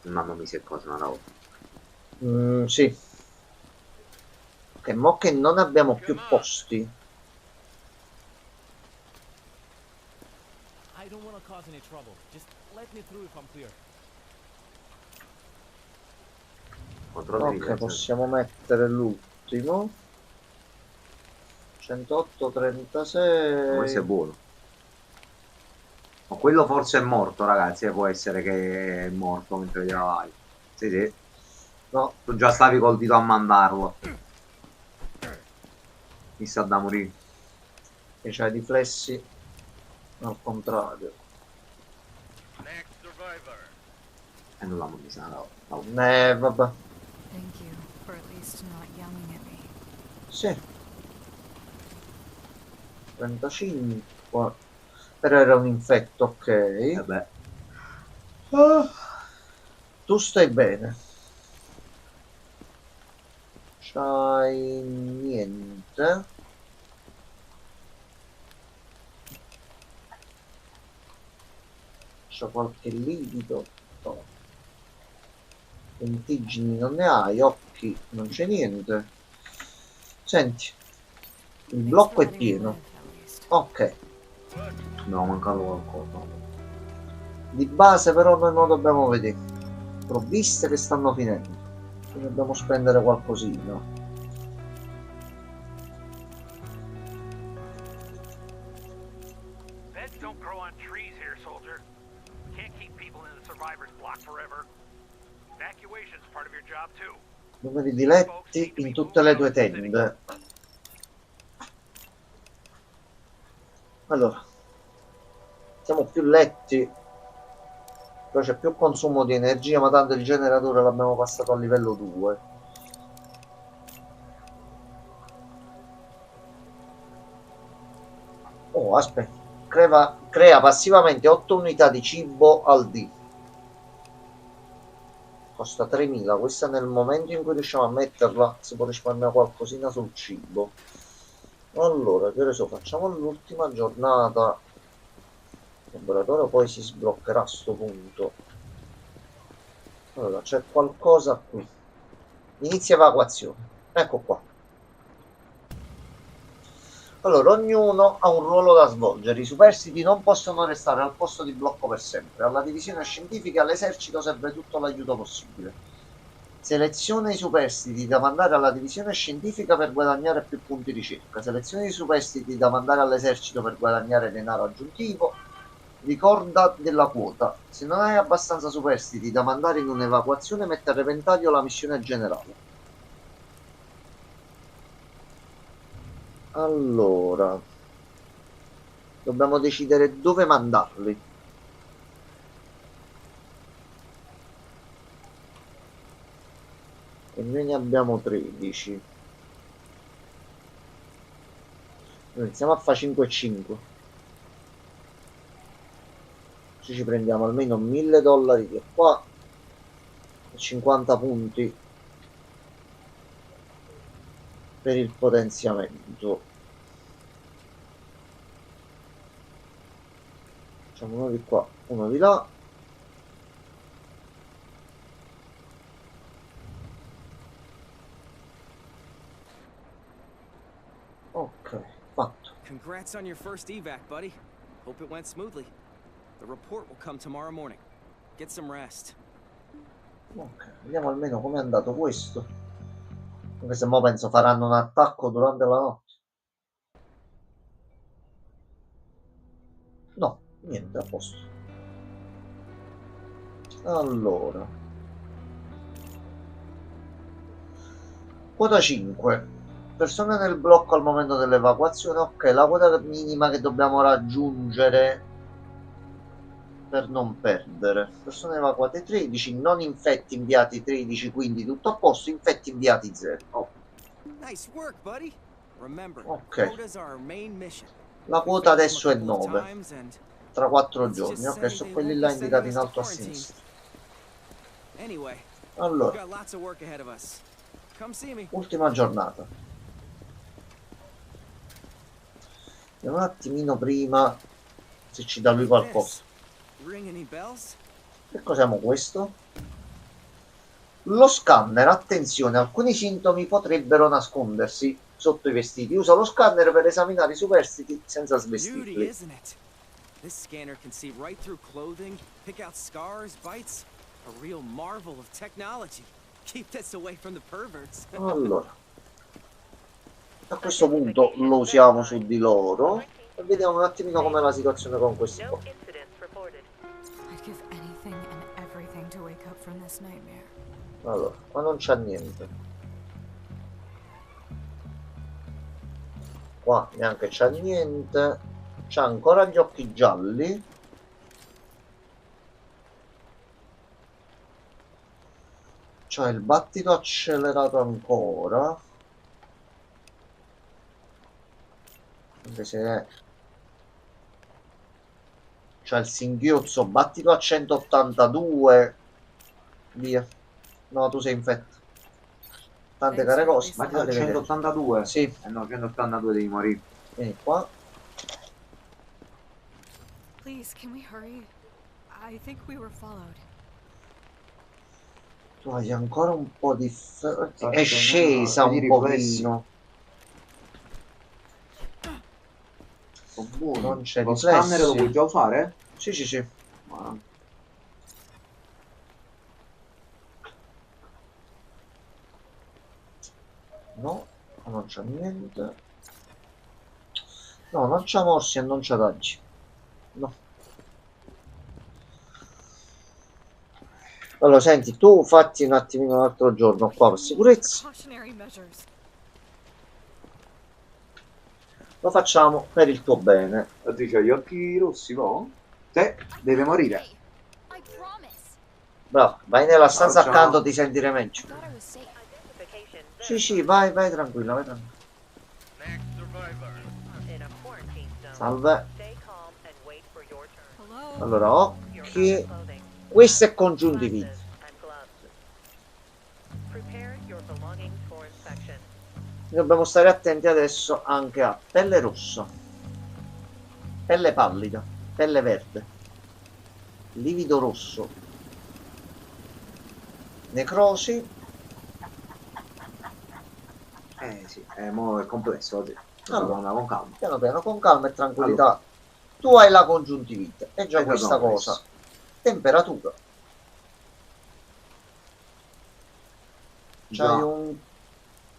Mamma mia, che cosa una roba. Sì. Ok, mo che non abbiamo più posti. Ok, possiamo mettere l'ultimo. 108-36. Questo è buono. Ma quello forse è morto, ragazzi. Può essere che è morto mentre vai. Sì. No. Tu già stavi col dito a mandarlo. Mi sta da morire. E c'hai riflessi. al contrario. E non l'hanno messa, no. Vabbè. Thank you for at least not yelling at me. Sì. 35. Però era un infetto, ok. Vabbè. Tu stai bene. C'hai niente. C'ho qualche livido. No. Lentigini non ne hai, occhi non c'è niente. Senti, il blocco è pieno. Ok. Abbiamo mancato qualcosa. Di base però noi non dobbiamo vedere. Provviste che stanno finendo. Quindi dobbiamo spendere qualcosina. Beds don't grow on trees here, soldier. Can't keep people in the survivor's block forever. Evacuation's part of your job too. Numeri di letti in tutte le tue tende. Allora, siamo più letti, però c'è più consumo di energia, ma tanto il generatore l'abbiamo passato a livello 2. Oh, aspetta, crea passivamente 8 unità di cibo al dì. Costa 3000, questa nel momento in cui riusciamo a metterla si può risparmiare qualcosina sul cibo. Allora, che ore so, facciamo l'ultima giornata. Il laboratorio poi si sbloccherà a sto punto. Allora, c'è qualcosa qui. Inizia evacuazione. Ecco qua. Allora, ognuno ha un ruolo da svolgere. I superstiti non possono restare al posto di blocco per sempre. Alla divisione scientifica e all'esercito serve tutto l'aiuto possibile. Seleziona i superstiti da mandare alla divisione scientifica per guadagnare più punti ricerca. Seleziona i superstiti da mandare all'esercito per guadagnare denaro aggiuntivo. Ricorda della quota. Se non hai abbastanza superstiti da mandare in un'evacuazione, mette a repentaglio la missione generale. Allora, dobbiamo decidere dove mandarli. E noi ne abbiamo 13. Noi iniziamo a fare 5 e 5. Ci prendiamo almeno $1000 di qua e 50 punti per il potenziamento. Facciamo uno di qua, uno di là. Ok, fatto. Congrats on your first evac, buddy. Hope it went smoothly. The report will come tomorrow morning. Get some rest. Ok, vediamo almeno com'è andato questo. Anche se mo penso faranno un attacco durante la notte. No, niente, a posto. Allora. Quota 5. Persone nel blocco al momento dell'evacuazione. Ok, la quota minima che dobbiamo raggiungere per non perdere. Persone evacuate 13, non infetti inviati 13, quindi tutto a posto, infetti inviati 0. Oh. Ok. La quota adesso è 9. Tra 4 giorni. Ok, sono quelli là indicati in alto a sinistra. Allora. Ultima giornata. Vediamo un attimino prima se ci dà lui qualcosa. Che cos'è questo? Lo scanner, attenzione, alcuni sintomi potrebbero nascondersi sotto i vestiti. Usa lo scanner per esaminare i superstiti senza svestirli. This scanner can see right through clothing, pick out scars, bites. A real marvel of technology. Keep this away from the perverts. Allora, a questo punto lo usiamo su di loro e vediamo un attimino com'è la situazione con questi qua. Allora, ma non c'è niente. Qua neanche c'è niente. C'ha ancora gli occhi gialli. C'ha il battito accelerato ancora. Anche se è... C'ha il singhiozzo, battito a 182. Via. No, tu sei infetto. Tante care cose. Battito a 182? Sì. No, 182 devi morire. Vieni qua. Please, can we hurry? I think we were followed. Tu hai ancora un po' di... È scesa un pochino. Non c'è lo scanner, lo puoi già usare? Sì, sì, sì. No, non c'è niente. No, non c'ha morsi e non c'ha tagli. No. Allora, senti, tu fatti un attimino un altro giorno qua per sicurezza. Lo facciamo per il tuo bene. Dice gli occhi rossi, no? Te deve morire. Bravo, vai nella stanza accanto, ti sentire meglio. Sì, sì, vai, vai tranquilla, vai tranquilla. Salve. Allora, occhi. Questo è congiuntivite. Dobbiamo stare attenti adesso anche a pelle rossa, pelle pallida, pelle verde, livido rosso, necrosi. Sì, mo è complesso oggi. Allora, con calma. Piano piano, con calma e tranquillità. Allora. Tu hai la congiuntivite, è già questa cosa. Temperatura. C'hai un...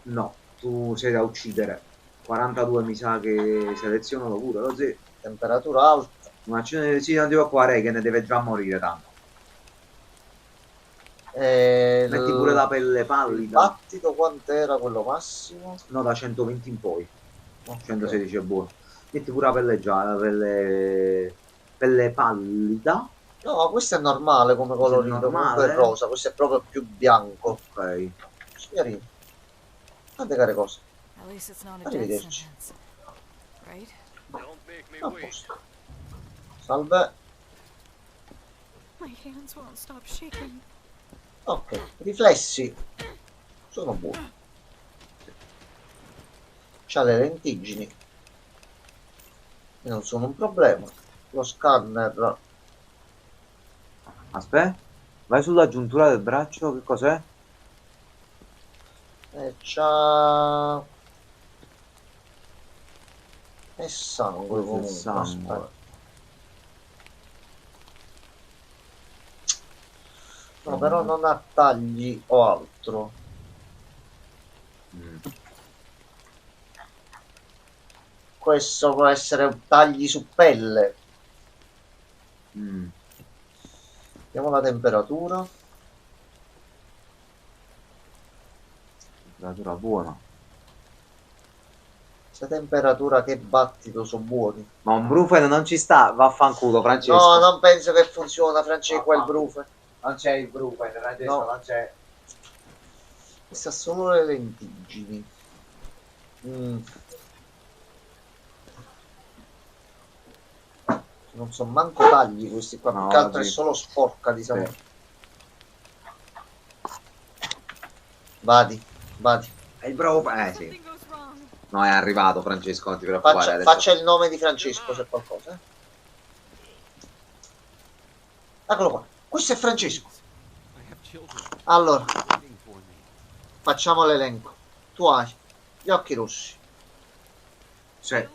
No, tu sei da uccidere. 42 mi sa che seleziono pure, così. Temperatura alta. Ma sì, non devo qua, che ne deve già morire tanto. Metti pure la pelle pallida. Il battito quant'era quello massimo? No, da 120 in poi. Okay. 116 è buono. Metti pure la pelle gialla, pelle pallida. No, questo è normale come colorito, comunque è rosa, questo è proprio più bianco. Ok. Signorino, tante care cose. Arrivederci. A posto. Salve. Ok, riflessi sono buoni. C'ha le lentiggini e non sono un problema. Lo scanner. Aspetta, vai sulla giuntura del braccio, che cos'è? C'ha... è sangue comunque. Sangue. No, però non ha tagli o altro. Questo può essere tagli su pelle. Vediamo la temperatura. Temperatura buona. Se temperatura che battito sono buoni. Ma un Brufen non ci sta, vaffanculo Francesco. No, non penso che funziona Francesco quel Brufen. Non c'è il Brufen, Francesco, no. Non c'è. Questa solo le lentiggini. Non sono manco tagli questi qua, più che altro è solo sporca, diciamo. Sì. Vadi. È il bravo. Sì. No, è arrivato Francesco, non ti preoccupare. Faccia il nome di Francesco se qualcosa. Eccolo qua. Questo è Francesco. Allora, facciamo l'elenco. Tu hai gli occhi rossi. Sì.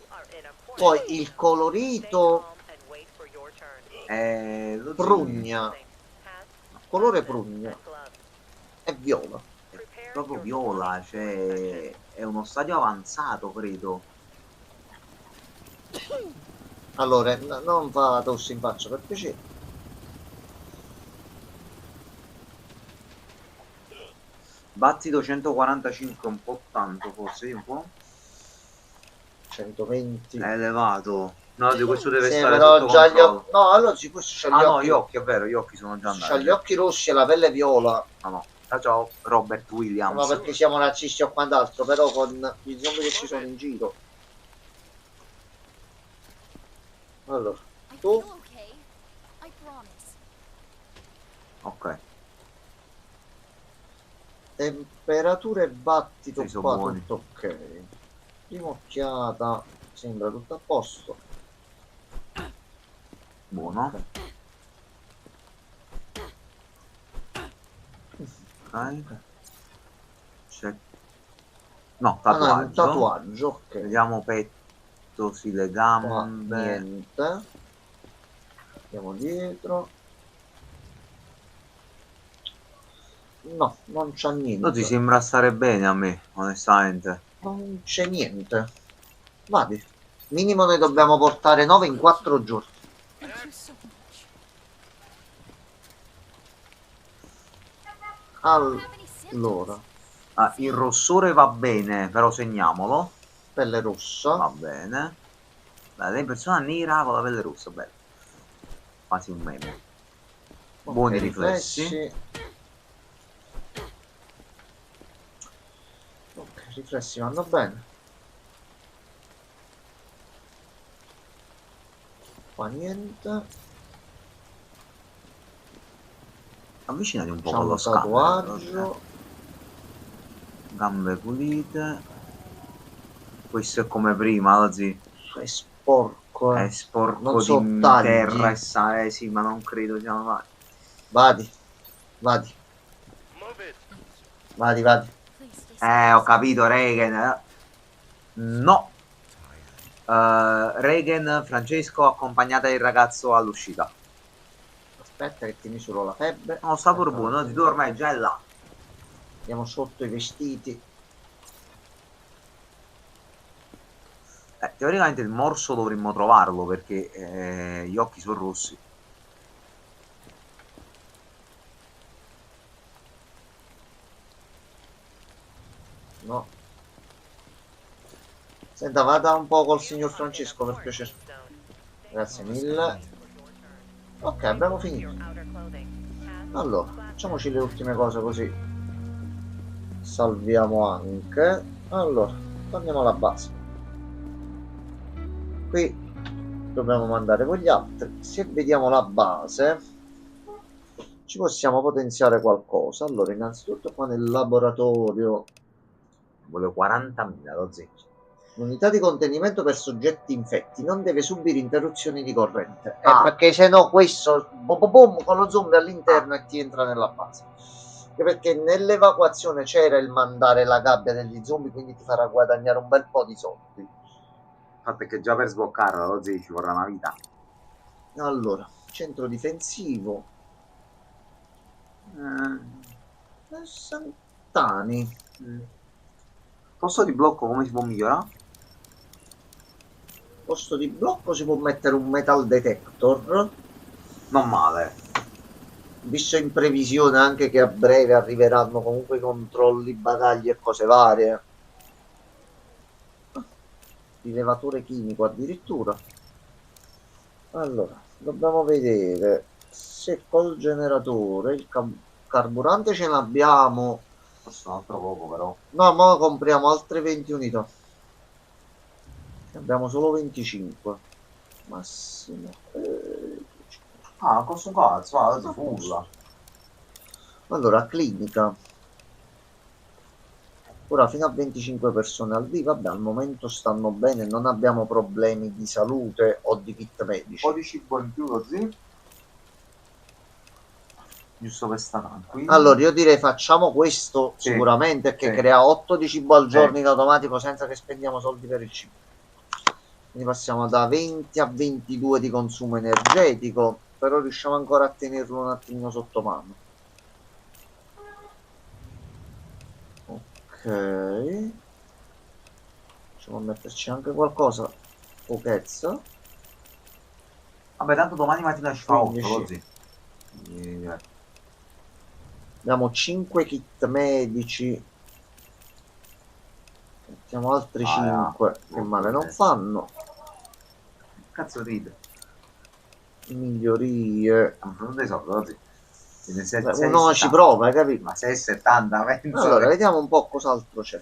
Poi il colorito prugna, colore prugna è viola, è proprio viola, cioè è uno stadio avanzato, credo. Allora non fa tossi in faccia, per piacere. Battito 145, un po' tanto forse, un po'. 120 è elevato. No, di questo deve sì, stare però sotto già controllo. No, allora si può gli occhi. No, gli occhi, è vero, gli occhi sono già andati. C'ha gli occhi rossi e la pelle viola. No. Ciao, Robert Williams. Ma perché siamo razzisti o quant'altro, però con gli zombie che ci sono in giro. Allora, tu? Ok. Temperatura e battito Sì, qua, buoni. tutto ok. Prima occhiata, sembra tutto a posto. Buono. Ok. C'è... No, tatuaggio. Ah, no, tatuaggio, ok. Vediamo petto, sì, le gambe. Qua, niente. Andiamo dietro. No, non c'è niente. No, ti sembra stare bene a me, onestamente. Non c'è niente. Vadi. Minimo ne dobbiamo portare 9 in 4 giorni. Allora. Ah, il rossore va bene, però segniamolo. Pelle rossa. Va bene. La persona nera con la pelle rossa, bello. Quasi un meme. Okay, buoni riflessi. Ok, riflessi vanno bene. Qua niente. Avvicinati un po' con lo tatuaggio. Gambe pulite. Questo è come prima, Ozzy. È sporco. È sporco non so di tagli. terra e sì, ma non credo siamo fatti. Vadi. Vadi. Vadi, vadi. Ho capito, Regan. No. Regan, Francesco, accompagnate il ragazzo all'uscita. Aspetta che ti misuro la febbre. No, sta pure buono, tu ormai già è là. Andiamo sotto i vestiti. Teoricamente il morso dovremmo trovarlo perché gli occhi sono rossi. No. Senta, vada un po' col signor Francesco per piacere. Grazie mille. Ok, abbiamo finito. Allora, facciamoci le ultime cose così salviamo anche. Allora, torniamo alla base. Qui dobbiamo mandare con gli altri. Se vediamo la base ci possiamo potenziare qualcosa. Allora, innanzitutto qua nel laboratorio volevo 40.000 lo zecchio. L'unità di contenimento per soggetti infetti non deve subire interruzioni di corrente. Perché se no questo boom con lo zombie all'interno e ti entra nella base. Perché nell'evacuazione c'era il mandare la gabbia degli zombie, quindi ti farà guadagnare un bel po' di soldi. Perché già per sbloccarla lo zecchio ci vorrà una vita. Allora, centro difensivo. Santani. Posto di blocco come si può migliorare? Posto di blocco si può mettere un metal detector. Non male. Visto in previsione anche che a breve arriveranno comunque i controlli, bagagli e cose varie. Rilevatore chimico addirittura. Allora, dobbiamo vedere se col generatore il carburante ce l'abbiamo. Questo è un altro poco però. No, ma compriamo altre 20 unità. Abbiamo solo 25. Massimo. Costa un cazzo, si fulla. Allora, clinica. Ora fino a 25 persone al vivo. Vabbè, al momento stanno bene, non abbiamo problemi di salute o di kit medici. Un po' di cibo in più così. Giusto per stare tranquillo. Allora io direi facciamo questo sicuramente, che crea 8 di cibo al giorno in automatico senza che spendiamo soldi per il cibo. Quindi passiamo da 20 a 22 di consumo energetico, però riusciamo ancora a tenerlo un attimino sotto mano. Ok, facciamo metterci anche qualcosa pochezza. Vabbè, tanto domani mattina ci fa 8 così. Abbiamo 5 kit medici. Mettiamo altri 5 che male non fanno. Cazzo ride? Migliorie. Non ne so, però sì. Uno ci prova, hai capito? Ma 6,70 penso. Allora, vediamo un po' cos'altro c'è.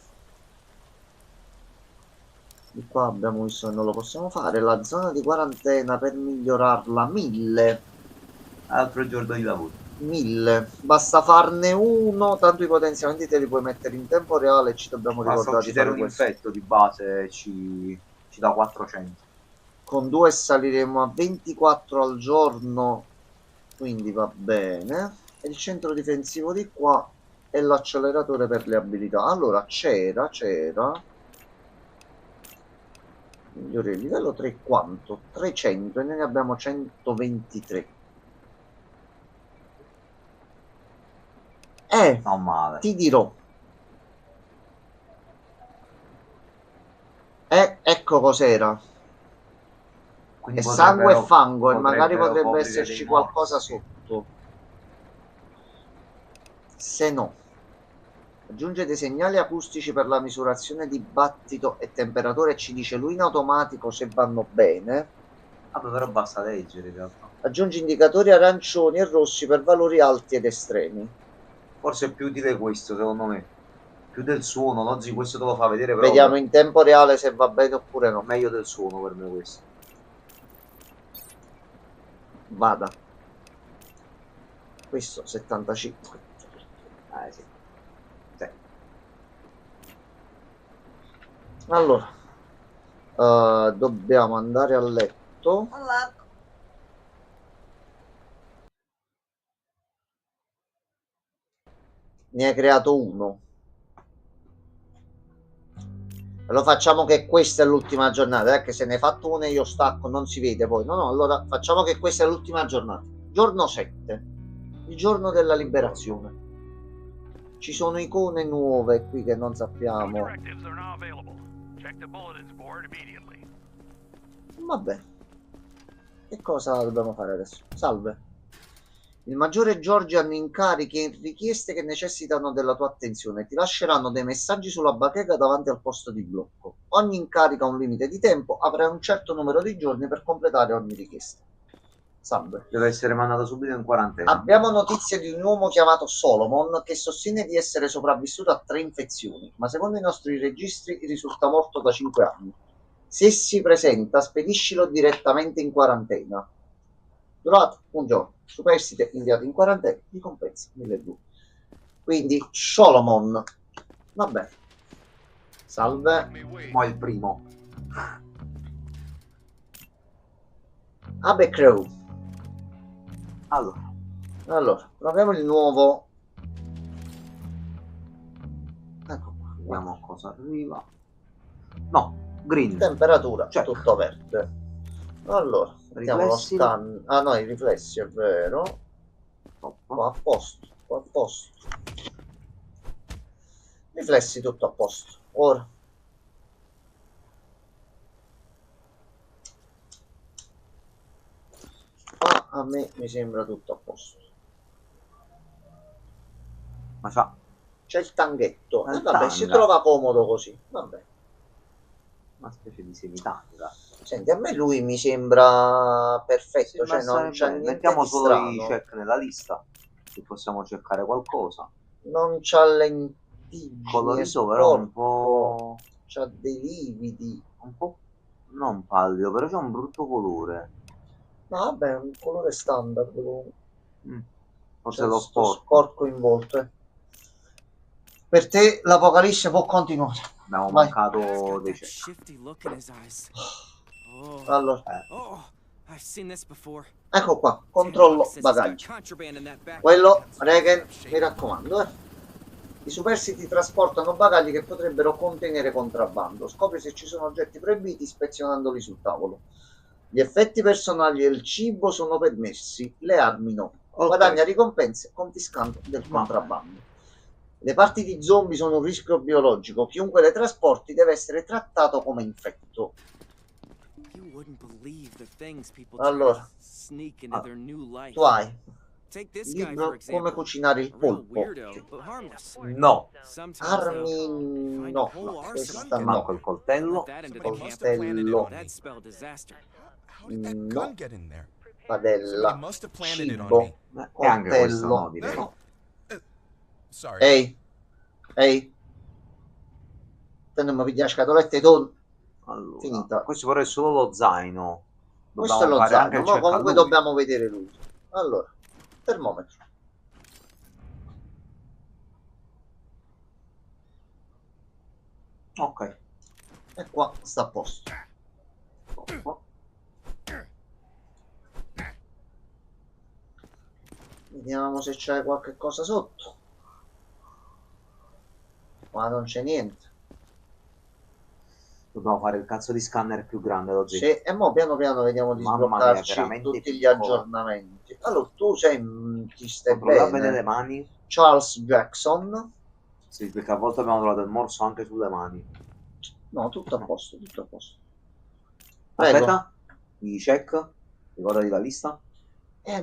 Di qua abbiamo visto che non lo possiamo fare. La zona di quarantena per migliorarla 1000. Altro giorno di lavoro. 1000. Basta farne uno. Tanto i potenziamenti te li puoi mettere in tempo reale. E ci dobbiamo ricordare di fare un infetto di base ci dà 400. Con 2 saliremo a 24 al giorno. Quindi va bene. E il centro difensivo di qua e l'acceleratore per le abilità. Allora c'era migliore livello 3 quanto? 300 e noi ne abbiamo 123. Non male. Ti dirò. Ecco cos'era. È sangue e fango e magari potrebbe esserci qualcosa sotto. Se no, aggiunge dei segnali acustici per la misurazione di battito e temperatura e ci dice lui in automatico se vanno bene. Però basta leggere in realtà. Aggiunge indicatori arancioni e rossi per valori alti ed estremi. Forse è più utile questo, secondo me. Più del suono, no? Questo te lo fa vedere proprio. Vediamo in tempo reale se va bene oppure no. Meglio del suono per me questo. Vada. Questo 75. Sì. Allora, dobbiamo andare a letto. Ne hai creato uno. Allora facciamo che questa è l'ultima giornata, che se ne hai fatto uno e io stacco non si vede poi. No, allora facciamo che questa è l'ultima giornata. Giorno 7, il giorno della liberazione. Ci sono icone nuove qui che non sappiamo. Vabbè. Che cosa dobbiamo fare adesso? Salve. Il maggiore Giorgio hanno incarichi e richieste che necessitano della tua attenzione. Ti lasceranno dei messaggi sulla bacheca davanti al posto di blocco. Ogni incarico ha un limite di tempo. Avrai un certo numero di giorni per completare ogni richiesta. Salve. Deve essere mandato subito in quarantena. Abbiamo notizie di un uomo chiamato Solomon che sostiene di essere sopravvissuto a 3 infezioni, ma secondo i nostri registri risulta morto da 5 anni. Se si presenta, spediscilo direttamente in quarantena. Durata un giorno. Superstite inviato in quarantena. Di compensi 1200. Quindi Solomon. Vabbè. Salve. Mo' il primo. Abe Crew. Allora, proviamo il nuovo. Ecco qua. Vediamo cosa arriva. No, green. Temperatura, cioè tutto verde. Allora, mettiamo lo scan. Ah no, i riflessi, è vero. Qua a posto, qua a posto. Riflessi tutto a posto. Ora. A me mi sembra tutto a posto. Ma c'è il tanghetto. Vabbè, si trova comodo così. Vabbè. Una specie di semitanga. Senti, a me lui mi sembra perfetto. Cioè non c'è niente. Mettiamo di solo strano. i check nella lista. Se possiamo cercare qualcosa. Non c'ha lentigini. Colorito, però un po'. C'ha dei lividi. Un po'. Non pallido, però c'è un brutto colore. No, vabbè, è un colore standard. Forse lo sporco in volto. Per te l'apocalisse può continuare. Abbiamo mancato dei check. Allora. Ecco qua, controllo bagagli. Quello, Regan, mi raccomando, I superstiti trasportano bagagli che potrebbero contenere contrabbando. Scopri se ci sono oggetti proibiti ispezionandoli sul tavolo. Gli effetti personali e il cibo sono permessi, le armi no. Guadagna ricompense confiscando del contrabbando. Le parti di zombie sono un rischio biologico. Chiunque le trasporti deve essere trattato come infetto. Allora, tu hai libro come cucinare il polpo. No. Armi no. Questa no. Manco il coltello. Coltello. No. Padella. Cibo. E anche questo no, direi. No. Ehi. Te non mi piglia la scatoletta e tonno. Allora, finita. Questo però è solo lo zaino. Questo è lo zaino, ma comunque dobbiamo vedere lui. Allora, termometro. Ok. E qua sta a posto. Vediamo se c'è qualche cosa sotto. Ma non c'è niente. Dobbiamo fare il cazzo di scanner più grande lo zio. Sì, e mo piano piano vediamo di sbloccarci tutti gli aggiornamenti. Allora, tu sei, ti stai bene. Le mani. Charles Jackson. Sì, perché a volte abbiamo trovato il morso anche sulle mani. No, tutto a posto, tutto a posto. Aspetta, i check. Ricordati la lista.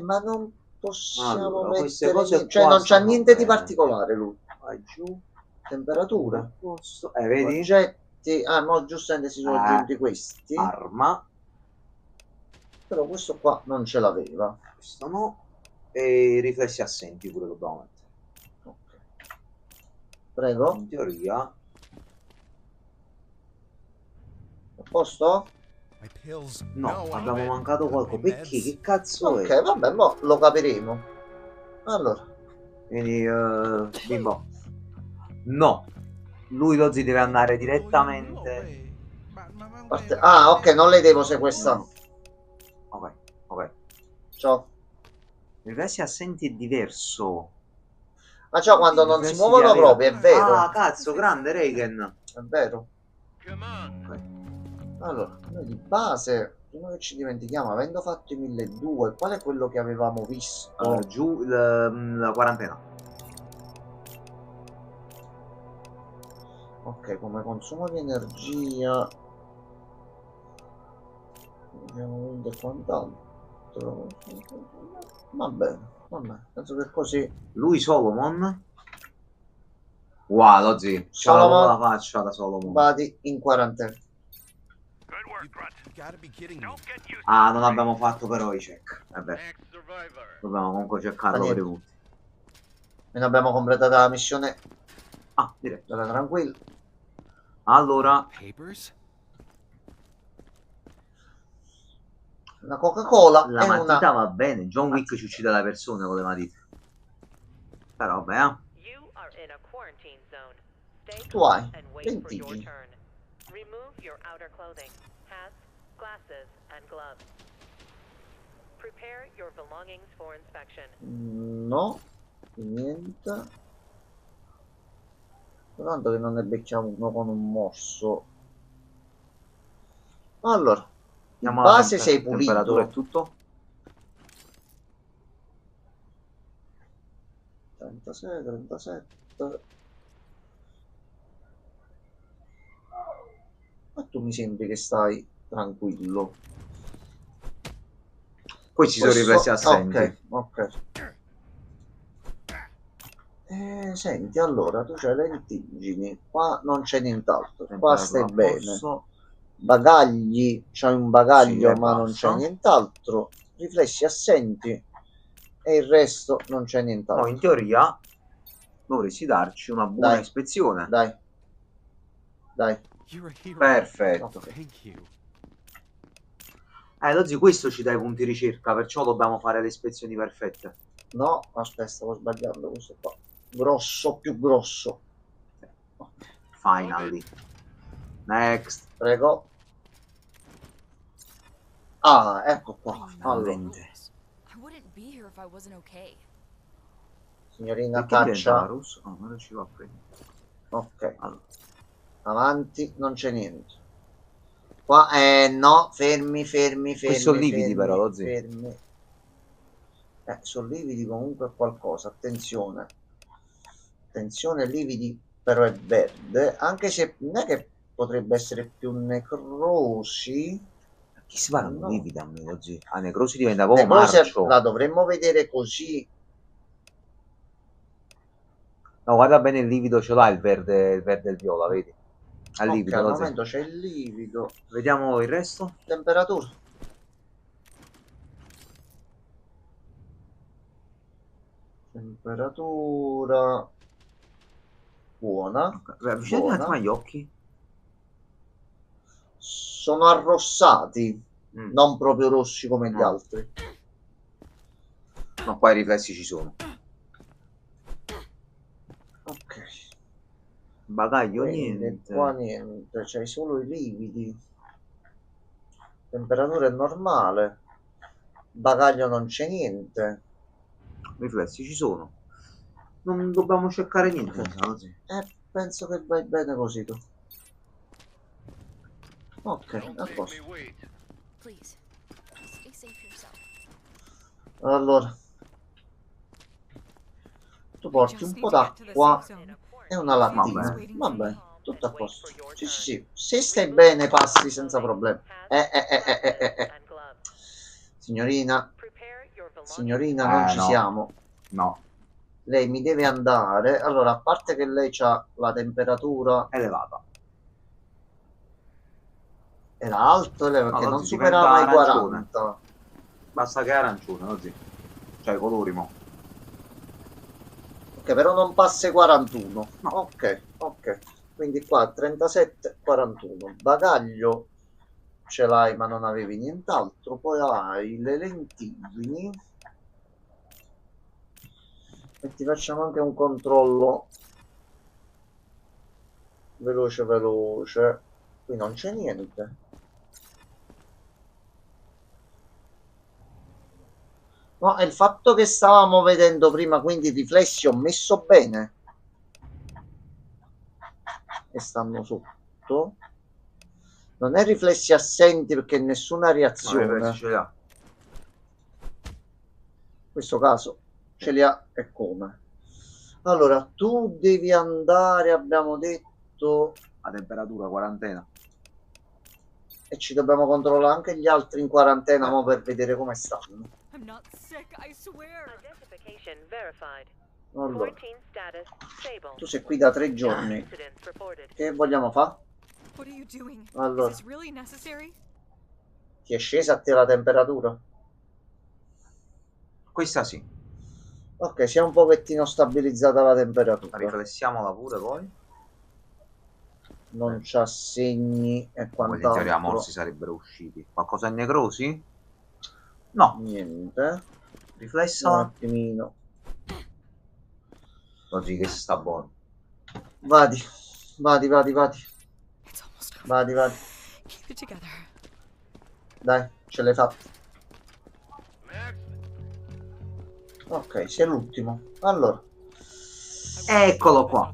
Ma non possiamo allora, mettere cose cioè non c'ha niente bene. di particolare lui. Vai giù. Temperatura. Vedi? Oggetti. No, giustamente si sono aggiunti questi. Arma. Però questo qua non ce l'aveva. Questo no. E i riflessi assenti pure dobbiamo mettere. Okay. Prego. In teoria. A posto? No, abbiamo mancato qualcosa. Perché? Che cazzo è? Ok, vabbè, mo lo capiremo. Allora. Quindi, bimbo. No. Lui lo deve andare direttamente. Ok, non le devo sequestrare. Ok. Ciao. Riflessi assenti è diverso. Ma ciò quando non si muovono proprio, è vero. Ah, cazzo, grande Reagan. È vero. Okay. Allora, noi di base, prima che ci dimentichiamo, avendo fatto i 1200, qual è quello che avevamo visto? Giù la quarantena. Ok, come consumo di energia. Vediamo e quant'altro. Va bene, penso che così. Lui Solomon? Wow, lo zio. Solomon, la faccia da Solomon. Vadi in quarantena. Ah, non abbiamo fatto però i check. Vabbè. Dobbiamo comunque cercarlo per tutti. E non abbiamo completato la missione. Diretto. Tranquillo. Allora. Una Coca-Cola. La matita va bene. John Wick ci uccide le persone con le matite. Però vabbè. Tu hai 20 giri. Remove your outer clothing, hats, glasses, and gloves. Prepare your belongings for inspection. No, niente. Tanto che non ne becchiamo uno con un morso. Allora, in base sei pulito. Temperatura e tutto. 36, 37. Ma tu mi sembri che stai tranquillo. Poi ci sono riflessi assenti. Ok. Senti, allora tu c'hai le vertigini, qua non c'è nient'altro, qua stai bene. Bagagli, c'hai un bagaglio, ma non c'è nient'altro. Riflessi assenti e il resto non c'è nient'altro. No, in teoria dovresti darci una buona ispezione. Dai. Perfetto. Lo zio, questo ci dà i punti ricerca, perciò dobbiamo fare le ispezioni perfette. No, aspetta, stavo sbagliando questo qua. Grosso, più grosso. Finally. Next. Prego. Ecco qua. Allora. Signorina Caccia. Non ci va a prendere. Ok. Allora. Avanti, non c'è niente. Qua, no, fermi. Sono lividi però, lo zio. Fermi. Sono lividi comunque qualcosa, attenzione, lividi però è verde, anche se non è che potrebbe essere più necrosi. Chi si parla lividi a me, lo zio? Necrosi diventa proprio marcio. La dovremmo vedere così. No, guarda bene il livido, ce l'ha il verde e il viola, vedi? Al livido, al momento c'è il livido. Vediamo il resto. Temperatura. Temperatura buona. Okay. Avvicinati un attimo agli occhi. Sono arrossati, non proprio rossi come gli altri. No, qua i riflessi ci sono. Ok. Bagaglio niente. Qua niente, c'hai solo i lividi. Temperatura è normale. Bagaglio non c'è niente. Riflessi ci sono. Non dobbiamo cercare niente. Penso che vai bene così tu. Ok, a posto. Allora, tu porti un po' d'acqua e una lattina. Vabbè, tutto a posto. Sì, sì, sì. Se stai bene passi senza problemi. Signorina, non ci siamo. No. Lei mi deve andare. Allora, a parte che lei ha la temperatura elevata. Era alto perché non superava i 40. Basta che è arancione, così. Cioè i colori, mo. Ok, però non passa i 41. No. Ok. Quindi qua 37, 41. Bagaglio ce l'hai ma non avevi nient'altro. Poi hai le lentini. E ti facciamo anche un controllo veloce. Qui non c'è niente. No, è il fatto che stavamo vedendo prima, quindi i riflessi ho messo bene e stanno sotto. Non è riflessi assenti perché nessuna reazione. No, ce li ha. In questo caso ce li ha e come. Allora, tu devi andare, abbiamo detto, a temperatura, quarantena. E ci dobbiamo controllare anche gli altri in quarantena mo per vedere come stanno. Allora, tu sei qui da 3 giorni. Che vogliamo fare? Allora, ti è scesa a te la temperatura? Questa sì. Ok, si è un pochettino stabilizzata la temperatura. Riflessiamola pure poi. Non c'ha segni e quant'altro. In teoria morsi sarebbero usciti. Qualcosa in necrosi? No. Niente. Riflessa un attimino. Oggi che si sta buono. Vadi. Dai, ce l'hai fatta. Ok, sei l'ultimo. Allora. Eccolo qua.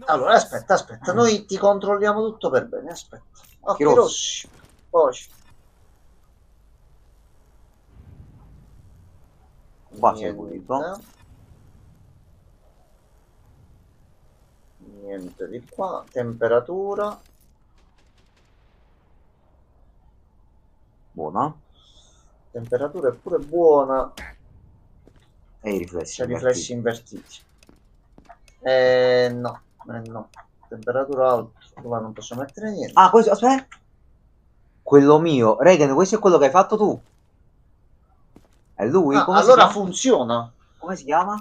Allora, aspetta. Noi ti controlliamo tutto per bene. Aspetta. Occhi rossi. Poi. Qua si è pulito. Niente di qua. Temperatura. Buona. Temperatura è pure buona. E i riflessi invertiti. No. Temperatura alta. Qua non posso mettere niente. Ah, questo, aspetta. Quello mio. Regan, questo è quello che hai fatto tu. È lui? Come allora funziona. Come si chiama?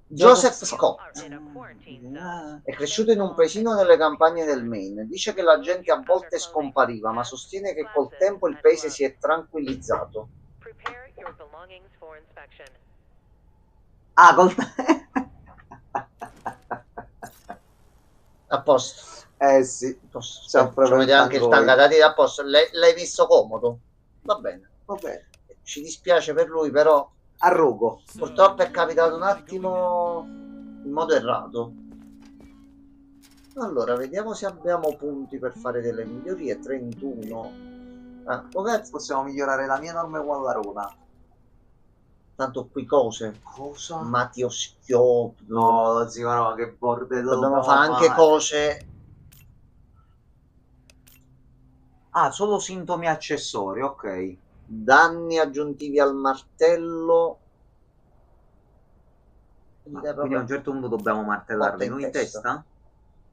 Joseph Scott. È cresciuto in un paesino nelle campagne del Maine. Dice che la gente a volte scompariva, ma sostiene che col tempo il paese si è tranquillizzato. Ah, col... A posto. Sì. Facciamo vedere anche il tangatati a posto. L'hai visto comodo? Va bene. Ci dispiace per lui, però a rogo. Purtroppo è capitato un attimo in modo errato. Allora, vediamo se abbiamo punti per fare delle migliorie. 31. Possiamo migliorare la mia enorme guallarona. Tanto qui cose. Cosa? Matteo Schioppo. No, zio, no, che bordello. Dobbiamo fare anche cose. Ah, solo sintomi accessori, ok. Danni aggiuntivi al martello. Quindi a un certo punto dobbiamo martellarli noi in testa?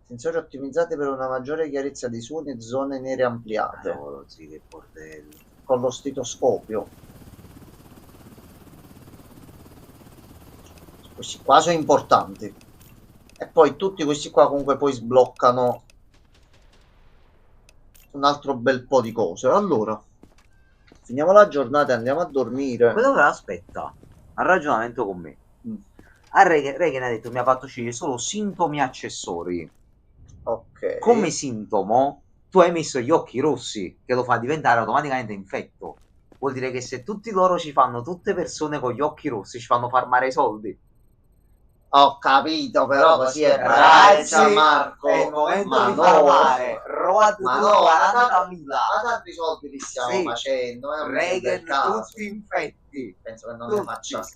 Sensori ottimizzati per una maggiore chiarezza di suoni e zone nere ampliate. Oh, sì, che bordello. Con lo stetoscopio. Questi qua sono importanti. E poi tutti questi qua comunque poi sbloccano un altro bel po' di cose. Allora, finiamo la giornata e andiamo a dormire. Quello però aspetta, ha ragionamento con me. A Reagan ha detto mi ha fatto scegliere solo sintomi accessori. Ok. Come sintomo tu hai messo gli occhi rossi, che lo fa diventare automaticamente infetto. Vuol dire che se tutti loro ci fanno, tutte persone con gli occhi rossi ci fanno farmare i soldi. Ho capito, però così è ragazzi, Marco. È il momento di farmare. Ma no, a tanti soldi li stiamo facendo. Reagan tutti infetti. Penso che non ne faccia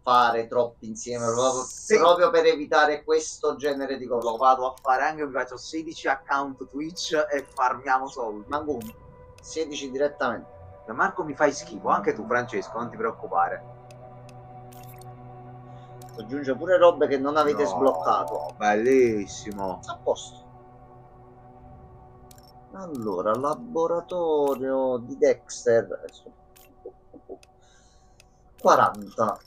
fare troppi insieme proprio per evitare questo genere di cose. Lo vado a fare anche, vi faccio 16 account Twitch e farmiamo soldi. Ma come? 16 direttamente. Marco mi fai schifo, anche tu Francesco, non ti preoccupare. Aggiunge pure robe che non avete sbloccato. Bellissimo. A posto. Allora, laboratorio di Dexter. 40.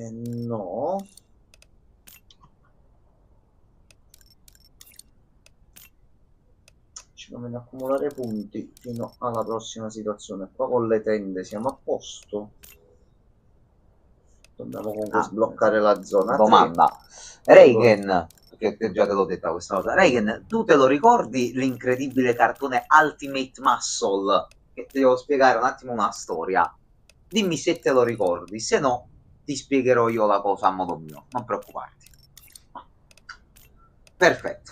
No. Ci conviene accumulare punti fino alla prossima situazione. Qua con le tende siamo a posto. Dobbiamo comunque sbloccare la zona. Domanda. Reagan, perché già te l'ho detta questa cosa. Reagan, tu te lo ricordi l'incredibile cartone Ultimate Muscle? Che ti devo spiegare un attimo una storia. Dimmi se te lo ricordi, se no ti spiegherò io la cosa a modo mio, non preoccuparti. Perfetto.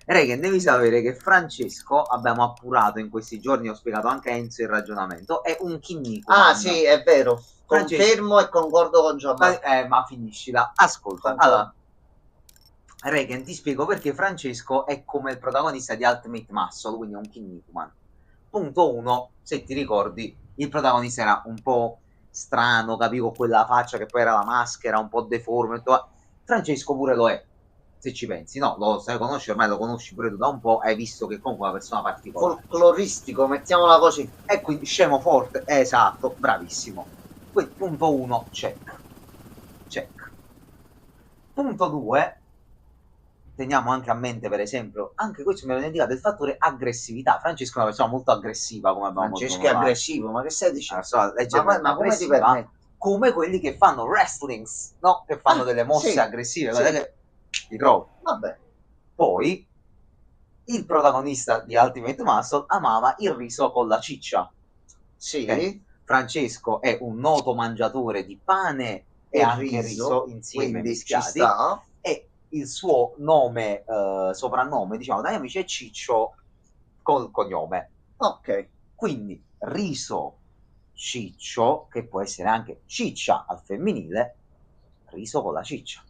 Reagan, devi sapere che Francesco, abbiamo appurato in questi giorni, ho spiegato anche a Enzo il ragionamento, è un Kinnikuman. Ah sì, è vero. Confermo e concordo con Giovanni. Ma finiscila. Ascolta, allora, Reagan, ti spiego perché Francesco è come il protagonista di Ultimate Muscle, quindi è un Kinnikuman. Punto 1, se ti ricordi, il protagonista era un po' strano, capivo, quella faccia che poi era la maschera, un po' deforme. Francesco pure lo è, se ci pensi, no? Lo sai, conosci, ormai lo conosci pure tu da un po', hai visto che comunque è una persona particolare. Folcloristico, mettiamola così. E quindi scemo forte, esatto, bravissimo. Quindi punto 1, check. Punto 2, teniamo anche a mente, per esempio, anche questo mi viene indicato, il fattore aggressività. Francesco è una persona molto aggressiva, come abbiamo detto. Francesco è aggressivo, ma che stai dicendo? Ma come ti permette? Come quelli che fanno wrestlings, no? Che fanno delle mosse aggressive, che ti trovo. Vabbè. Poi il protagonista di Ultimate Muscle amava il riso con la ciccia. Sì. Francesco è un noto mangiatore di pane e anche riso insieme mischiati, e il suo nome, soprannome, diciamo, dagli amici è Ciccio col cognome. Ok. Quindi riso Ciccio, che può essere anche ciccia al femminile, riso con la ciccia.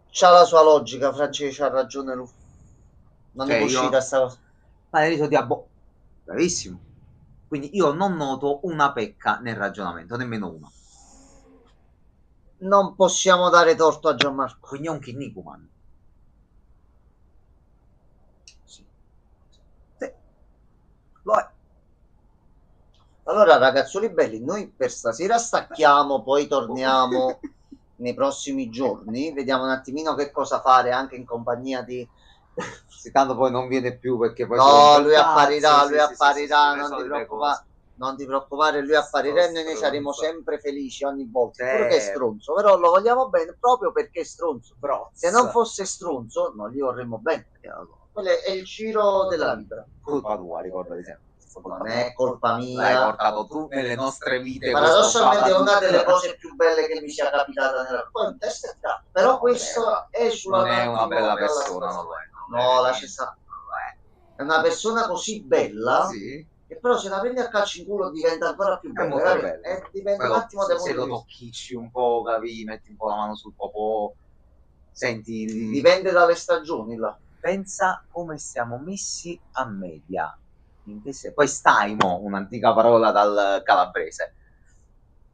C'ha la sua logica, Francesco, ha ragione lui. Non è uscita sta cosa. Ma il riso di bravissimo. Quindi io non noto una pecca nel ragionamento, nemmeno una. Non possiamo dare torto a Gianmarco. Quindi è un Kinnikuman. Sì. Lo è. Allora, ragazzoli belli, noi per stasera stacchiamo, poi torniamo nei prossimi giorni. Vediamo un attimino che cosa fare anche in compagnia di... Sì, tanto poi non viene più perché poi... No, lui apparirà, non ti preoccupare, lui apparirà e noi saremo sempre felici ogni volta. Pure che è stronzo, però lo vogliamo bene proprio perché è stronzo. Se non fosse stronzo, non gli vorremmo bene. Quello è il giro della vita. Colpa tua, ricordati sempre. Non è colpa mia. L'hai portato tu nelle nostre vite. Paradossalmente è una delle cose più belle che mi sia capitata nella testa. Però questo è sulla... Non è una bella persona, non lo è. No, lascia stare. È una persona così bella, che però se la prendi a calcio in culo diventa ancora più bella. Dipende un attimo da se lo tocchisci un po', capi, metti un po' la mano sul popò, senti... Dipende dalle stagioni là. Pensa come siamo messi a media. Poi staimo, un'antica parola dal calabrese.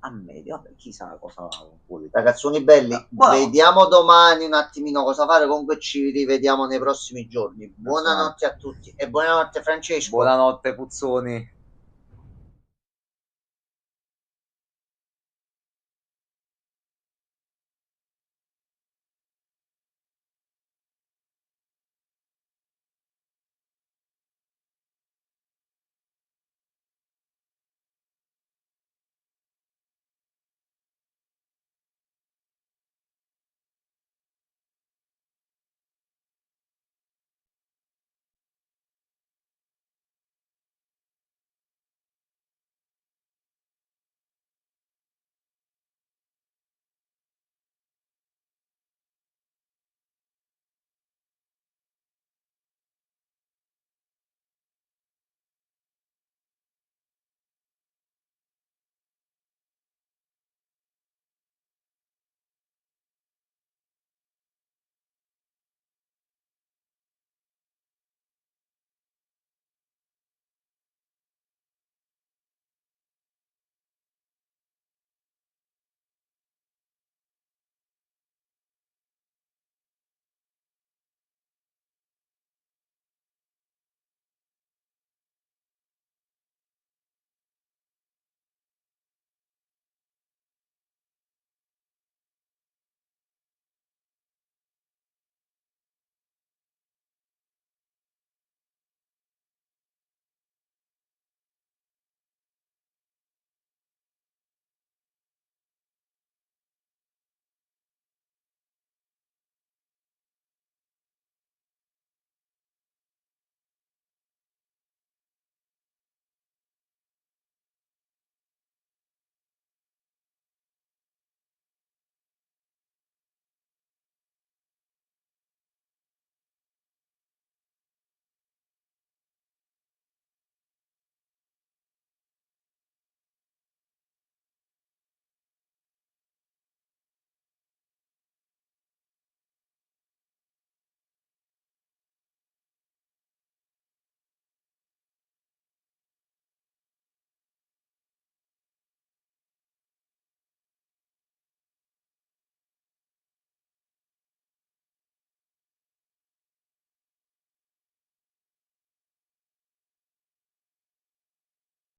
A media, vabbè, chissà cosa vuole. Ragazzoni belli, vediamo domani un attimino cosa fare, comunque ci rivediamo nei prossimi giorni. Buonanotte a tutti e buonanotte Francesco. Buonanotte Puzzoni.